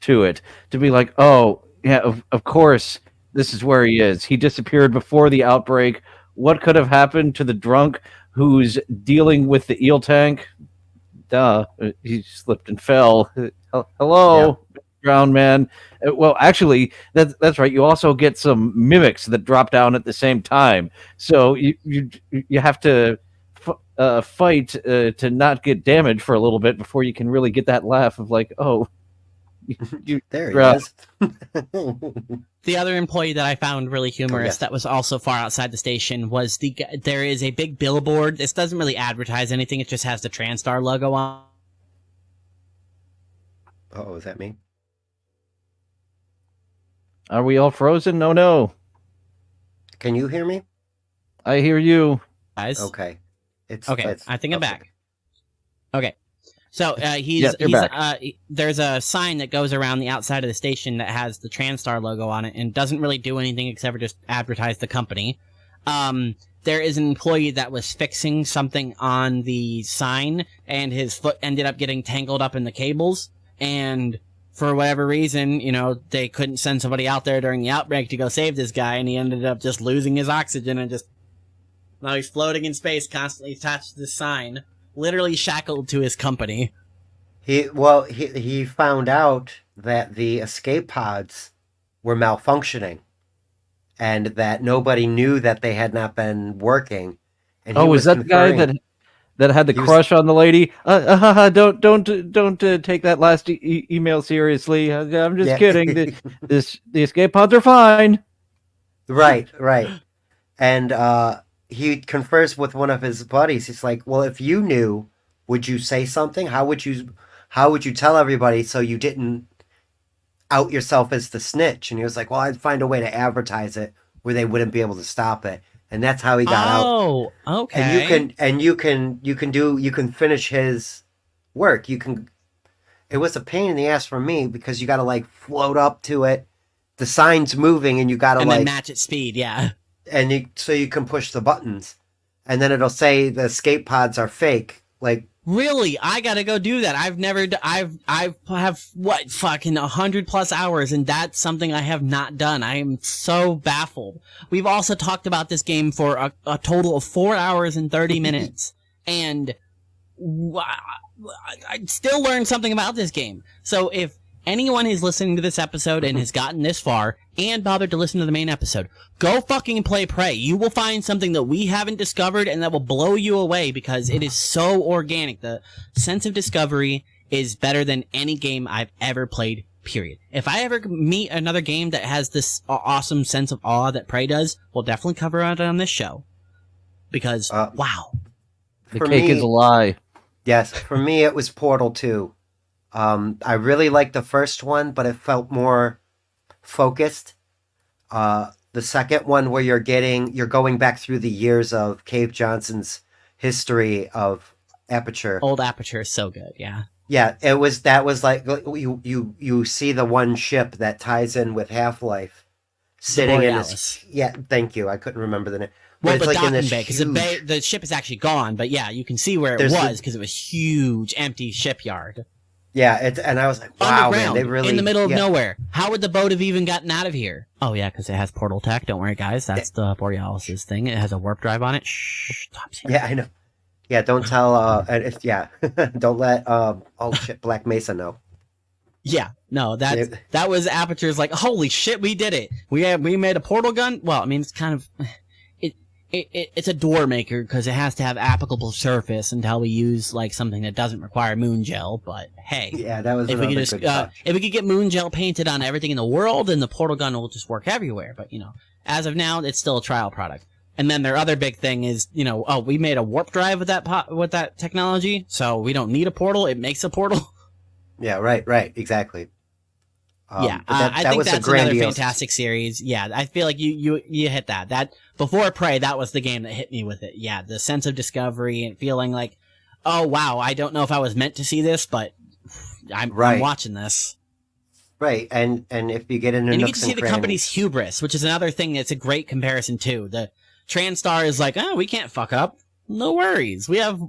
to it to be like, oh yeah, of course this is where he is. He disappeared before the outbreak. What could have happened to the drunk who's dealing with the eel tank? Duh, he slipped and fell. Hello, ground man. Well, actually, that's right. You also get some mimics that drop down at the same time, so you have to fight to not get damaged for a little bit before you can really get that laugh of like, oh. There he is. The other employee that I found really humorous that was also far outside the station was there is a big billboard. This doesn't really advertise anything. It just has the TranStar logo on. Oh, is that me? Are we all frozen? No. Can you hear me? I hear you. Guys. Okay. Okay, I think I'm back. Okay. So there's a sign that goes around the outside of the station that has the TranStar logo on it and doesn't really do anything except for just advertise the company. There is an employee that was fixing something on the sign, and his foot ended up getting tangled up in the cables, and for whatever reason, they couldn't send somebody out there during the outbreak to go save this guy, and he ended up just losing his oxygen and now he's floating in space, constantly attached to the sign. Literally shackled to his company. He found out that the escape pods were malfunctioning, and that nobody knew that they had not been working. And was that the guy that had the crush on the lady? Don't take that last email seriously. I'm just kidding. The escape pods are fine. Right. And he confers with one of his buddies. He's like, well, if you knew, would you say something? How would you tell everybody so you didn't out yourself as the snitch? And he was like, well, I'd find a way to advertise it where they wouldn't be able to stop it. And that's how he got out. Oh, okay. And you can finish his work. It was a pain in the ass for me because you got to float up to it. The sign's moving and you got to then match its speed. Yeah. And so you can push the buttons, and then it'll say the escape pods are fake. Really, I gotta go do that. I have what fucking 100+ hours, and that's something I have not done. I am so baffled. We've also talked about this game for a total of 4 hours and 30 minutes, and I still learned something about this game. So if anyone is listening to this episode and has gotten this far and bothered to listen to the main episode, go fucking play Prey. You will find something that we haven't discovered and that will blow you away because it is so organic. The sense of discovery is better than any game I've ever played, period. If I ever meet another game that has this awesome sense of awe that Prey does, we'll definitely cover it on this show. Because, wow. The cake is a lie. Yes, for me it was Portal 2. I really liked the first one, but it felt more focused. The second one where you're going back through the years of Cave Johnson's history of Aperture. Old Aperture is so good, yeah. Yeah, that was like you see the one ship that ties in with Half-Life sitting in this. Yeah, thank you. I couldn't remember the name. Well, the docking bay, because the ship is actually gone, but yeah, you can see where it was because it was huge, empty shipyard. Yeah, and I was like, wow, man, they really... in the middle of nowhere. How would the boat have even gotten out of here? Oh, yeah, because it has portal tech. Don't worry, guys. That's the Borealis' thing. It has a warp drive on it. Shh, stop saying Yeah, I know. Yeah, don't tell... don't let, Black Mesa know. Yeah, no, that was Aperture's like, holy shit, we did it. We made a portal gun. Well, I mean, it's kind of it's a door maker because it has to have applicable surface until we use like something that doesn't require moon gel. But hey, yeah, that was if we another could just good touch. if we could get moon gel painted on everything in the world, then the portal gun will just work everywhere. But as of now, it's still a trial product. And then their other big thing is, we made a warp drive with that technology, so we don't need a portal. It makes a portal. Yeah, right, exactly. I think that's another fantastic series. Yeah, I feel like you hit that. That before Prey, that was the game that hit me with it. Yeah, the sense of discovery and feeling like, oh wow, I don't know if I was meant to see this, but I'm watching this. Right, and if you get into and you get to see the company's hubris, which is another thing that's a great comparison too. The TranStar is like, oh, we can't fuck up. No worries, we have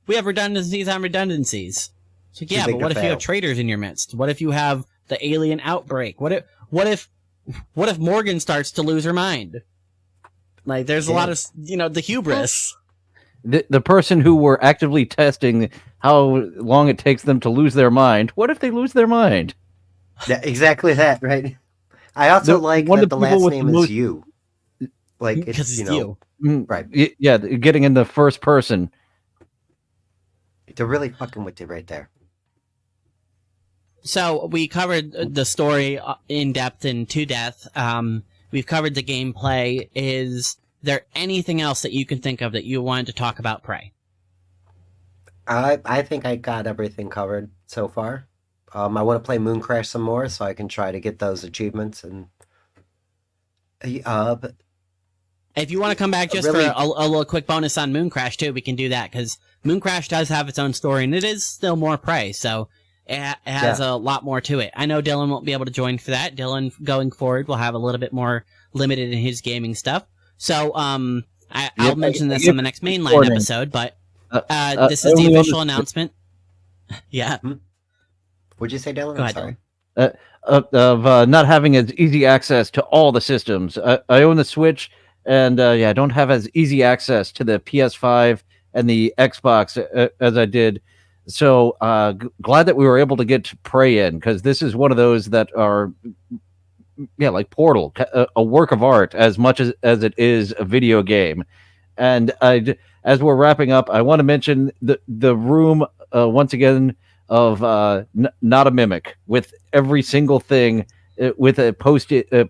redundancies on redundancies. It's like, yeah, but what if you have traitors in your midst? What if you have the alien outbreak? What if Morgan starts to lose her mind? Like, there's a lot of the hubris. The person who were actively testing how long it takes them to lose their mind. What if they lose their mind? Yeah, exactly that, right? I also like that the last name is you. Like, it's you. Right. Yeah, getting in the first person. They're really fucking with you right there. So we covered the story in depth and to death. We've covered the gameplay. Is there anything else that you can think of that you wanted to talk about Prey? I think I got everything covered so far. I want to play Moon Crash some more so I can try to get those achievements. And if you want to come back just for a little quick bonus on Moon Crash too, we can do that because Moon Crash does have its own story and it is still more Prey. So it has a lot more to it. I know Dylan won't be able to join for that. Dylan, going forward, will have a little bit more limited in his gaming stuff. So I'll mention this on the next mainline episode, but this is the official announcement. Yeah. What'd you say, Dylan? Go ahead, Dylan. Of not having as easy access to all the systems. I own the Switch, and I don't have as easy access to the PS5 and the Xbox as I did. So glad that we were able to get Prey in, because this is one of those that are, like Portal, a work of art as much as it is a video game. And as we're wrapping up, I want to mention the room once again of not a mimic, with every single thing with a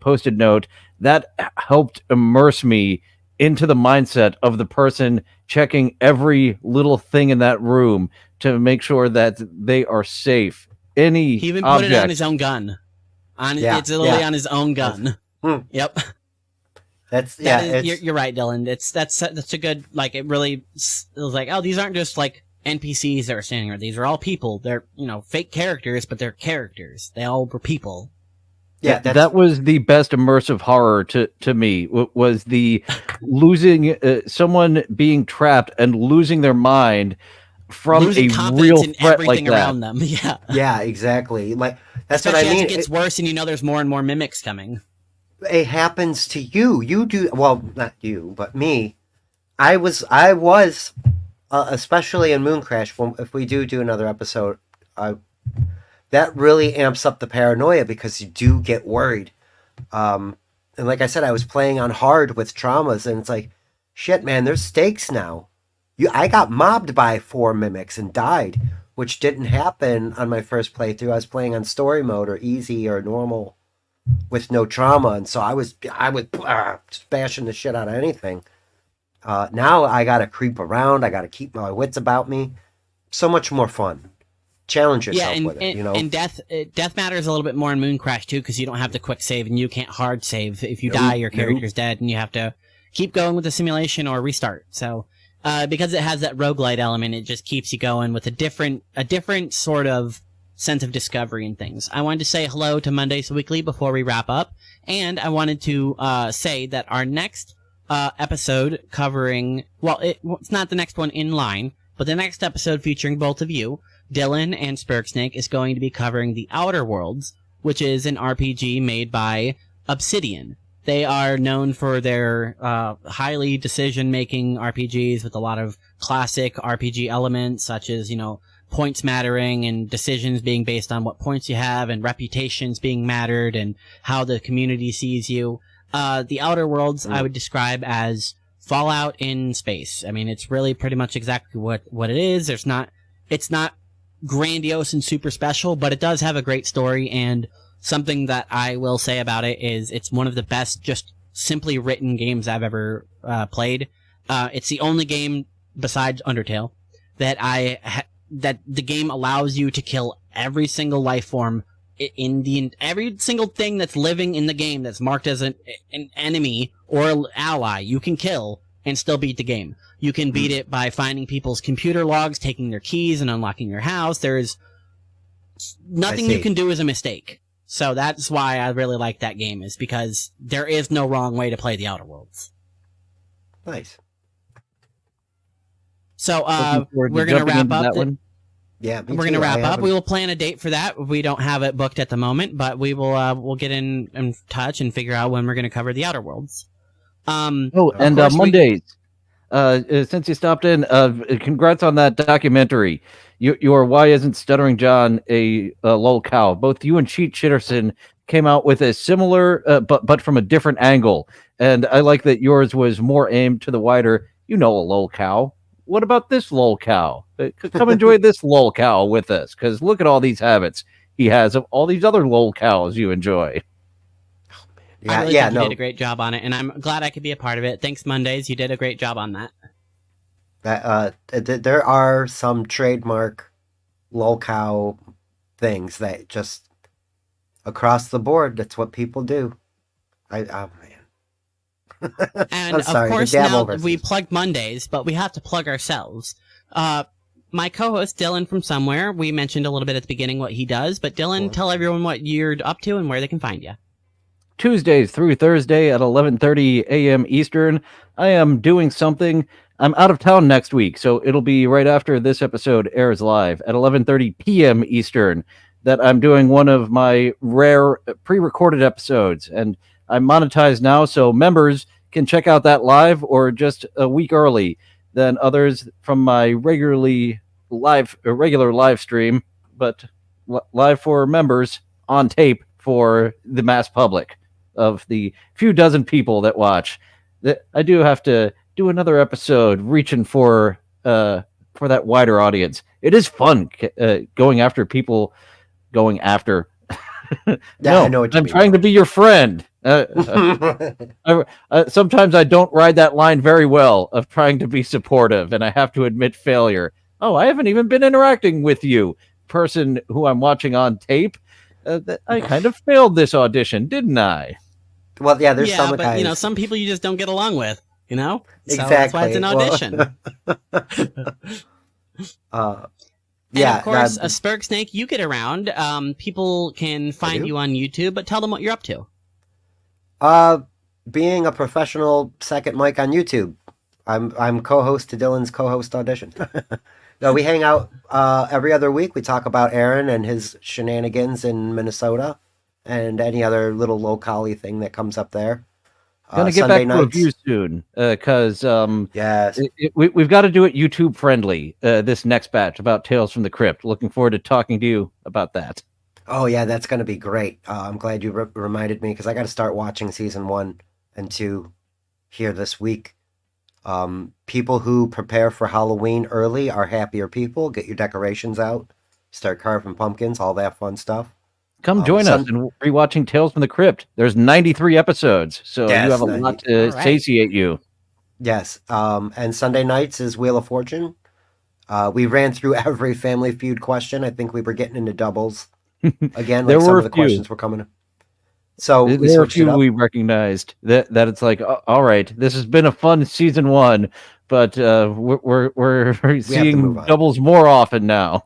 posted note that helped immerse me into the mindset of the person checking every little thing in that room to make sure that they are safe. He even put it on his own gun. It's literally on his own gun. Yep. You're right, Dylan. That's a good, like, it was like, oh, these aren't just like NPCs that are standing there. These are all people. They're fake characters, but they're characters. They all were people. Yeah, that was the best immersive horror to me. Was the losing someone being trapped and losing their mind from losing a real in threat everything like that. around them. Yeah. Yeah, exactly. Like that's Especially what I mean. As it gets worse, and there's more and more mimics coming. It happens to you. You do well, not you, but me. I was, especially in Moon Crash. If we do another episode, that really amps up the paranoia because you do get worried. And like I said, I was playing on hard with traumas, and it's like, shit, man, there's stakes now. I got mobbed by 4 mimics and died, which didn't happen on my first playthrough. I was playing on story mode or easy or normal with no trauma, and so I was just bashing the shit out of anything. Now I gotta creep around. I gotta keep my wits about me. So much more fun. Challenge yourself with it, And death matters a little bit more in Moon Crash too, because you don't have the quick save and you can't hard save. If you die, your character's dead, and you have to keep going with the simulation or restart. So, because it has that roguelite element, it just keeps you going with a different sort of sense of discovery and things. I wanted to say hello to Mondays Weekly before we wrap up, and I wanted to say that our next episode covering, it's not the next one in line, but the next episode featuring both of you, Dylan and Spurgsnake, is going to be covering The Outer Worlds, which is an RPG made by Obsidian. They are known for their highly decision-making RPGs with a lot of classic RPG elements, such as, the points mattering and decisions being based on what points you have and reputations being mattered and how the community sees you. The Outer Worlds I would describe as Fallout in space. I mean, it's really pretty much exactly what it is. It's not grandiose and super special, but it does have a great story, and something that I will say about it is it's one of the best just simply written games I've ever played. It's the only game besides Undertale that that the game allows you to kill every single life form every single thing that's living in the game that's marked as an enemy or an ally. You can kill and still beat the game. You can beat it by finding people's computer logs, taking their keys, and unlocking your house. There's nothing you can do is a mistake. So that's why I really like that game, is because there is no wrong way to play the Outer Worlds. Nice. So we're going to wrap up. Yeah, we're going to wrap up. We will plan a date for that. We don't have it booked at the moment, but we will we'll get in touch and figure out when we're going to cover the Outer Worlds. Mondays. Since you stopped in, congrats on that documentary. Your Why Isn't Stuttering John a Lol Cow? Both you and Cheat Chitterson came out with a similar, but from a different angle. And I like that yours was more aimed to the wider, a lol cow. What about this lol cow? Come enjoy this lol cow with us, because look at all these habits he has of all these other lol cows you enjoy. I really think you did a great job on it, and I'm glad I could be a part of it. Thanks, Mondays. You did a great job on that. There are some trademark lol cow things that just across the board, that's what people do. Man. And of course, now we plugged Mondays, but we have to plug ourselves. My co-host Dylan from Somewhere, we mentioned a little bit at the beginning what he does, but Dylan, tell everyone what you're up to and where they can find you. Tuesdays through Thursday at 11:30 a.m. Eastern. I am doing something. I'm out of town next week, so it'll be right after this episode airs live at 11:30 p.m. Eastern that I'm doing one of my rare pre-recorded episodes, and I'm monetized now, so members can check out that live or just a week early than others from my regular live stream, but live for members on tape for the mass public of the few dozen people that watch. I do have to do another episode reaching for that wider audience. It is fun going after people. Going after. I know what you I'm mean. trying to be your friend. Sometimes I don't ride that line very well of trying to be supportive, and I have to admit failure. Oh, I haven't even been interacting with you, person who I'm watching on tape. I kind of failed this audition, didn't I? Well, yeah, there's some guys. But some people you just don't get along with, So Exactly. that's why it's an audition. And of course, a Spurg Snake, you get around. People can find you on YouTube, but tell them what you're up to. Being a professional second mic on YouTube. I'm co-host to Dylan's co-host audition. No, we hang out every other week. We talk about Aaron and his shenanigans in Minnesota and any other little low-colly thing that comes up there. Gonna get Sunday back to reviews soon, because yes, we've got to do it YouTube friendly. This next batch about Tales from the Crypt. Looking forward to talking to you about that. Oh yeah, that's gonna be great. I'm glad you reminded me, because I got to start watching season 1 and 2 here this week. People who prepare for Halloween early are happier people. Get your decorations out, start carving pumpkins, all that fun stuff. Come join us in rewatching Tales from the Crypt. There's 93 episodes, so you have a lot to satiate you. Yes, and Sunday nights is Wheel of Fortune. We ran through every Family Feud question. I think we were getting into doubles again. Like some of the questions were coming. So there were a few we recognized that it's like, all right, this has been a fun season 1, but we're seeing doubles more often now.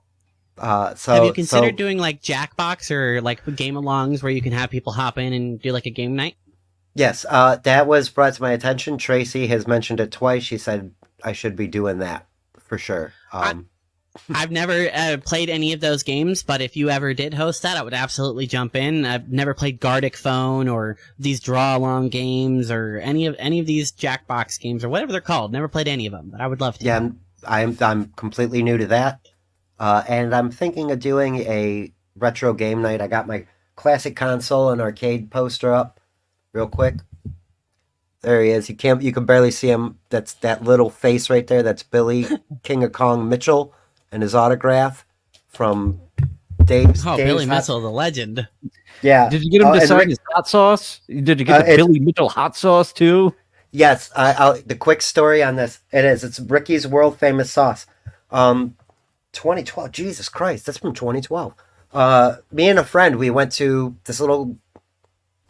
Have you considered doing like Jackbox or like game-alongs where you can have people hop in and do like a game night? Yes, that was brought to my attention. Tracy has mentioned it twice. She said I should be doing that for sure. I've never played any of those games, but if you ever did host that, I would absolutely jump in. I've never played Gardic Phone or these draw-along games or any of these Jackbox games or whatever they're called. Never played any of them, but I would love to. Yeah, I'm completely new to that. And I'm thinking of doing a retro game night. I got my classic console and arcade poster up real quick. There he is. You can barely see him. That's that little face right there. That's Billy King of Kong Mitchell and his autograph from Dave's. Billy Mitchell, the legend. Yeah. Did you get him to sign his hot sauce? Did you get the Billy Mitchell hot sauce too? Yes. The quick story on this. It's Ricky's world famous sauce. 2012. Jesus Christ, that's from 2012. Me and a friend, we went to this little.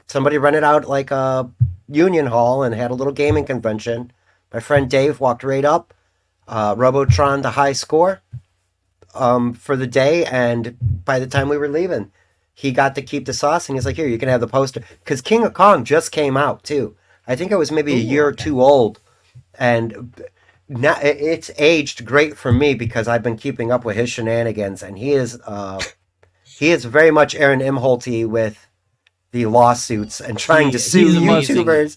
Somebody rented out like a Union Hall and had a little gaming convention. My friend Dave walked right up, Robotron the high score for the day, and by the time we were leaving, he got to keep the sauce, and he's like, "Here, you can have the poster." Because King of Kong just came out too. I think it was maybe a year or two old, and now it's aged great for me because I've been keeping up with his shenanigans, and he is very much Aaron Imholty with the lawsuits and trying to sue YouTubers.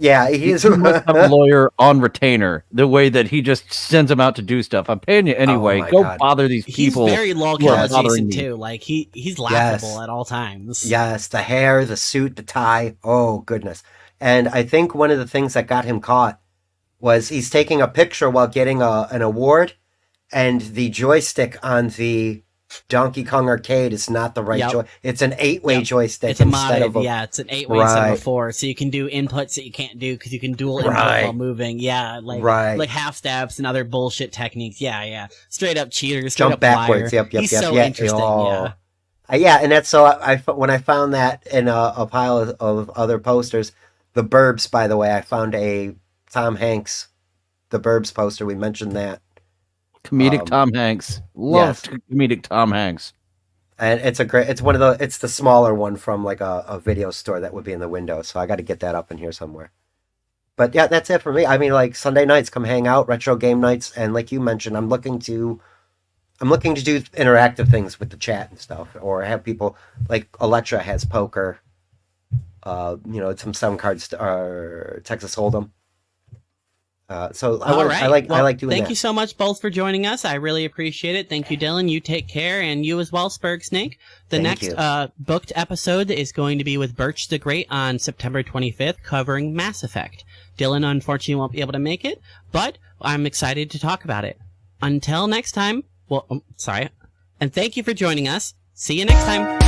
Yeah, he must have a lawyer on retainer. The way that he just sends them out to do stuff. I'm paying you anyway. Go God. bother these people. He's very lolcat adjacent too. Like he's laughable at all times. Yes, the hair, the suit, the tie. Oh goodness! And I think one of the things that got him caught was he's taking a picture while getting an award, and the joystick on the Donkey Kong arcade is not the right joy. It's an 8-way joystick. It's instead of it's an 8-way instead of a 4. So you can do inputs that you can't do because you can dual input while moving. Yeah, like half stabs and other bullshit techniques. Yeah. Straight up cheater. Straight Jump up backwards. Liar. Yep. He's so interesting. Yeah, and that's so. When I found that in a pile of other posters, The Burbs. By the way, I found a Tom Hanks, The Burbs poster. We mentioned that. Comedic Tom Hanks. Loved comedic Tom Hanks. And it's it's the smaller one from like a video store that would be in the window. So I got to get that up in here somewhere. But yeah, that's it for me. I mean, like Sunday nights, come hang out, retro game nights. And like you mentioned, I'm looking to do interactive things with the chat and stuff, or have people like Electra has poker, some sound cards or Texas Hold'em. So I like doing that. Thank you so much both for joining us. I really appreciate it. Thank you, Dylan. You take care, and you as well, Spurg Snake. The next booked episode is going to be with Birch the Great on September 25th, covering Mass Effect. Dylan unfortunately won't be able to make it, but I'm excited to talk about it. Until next time, and thank you for joining us. See you next time.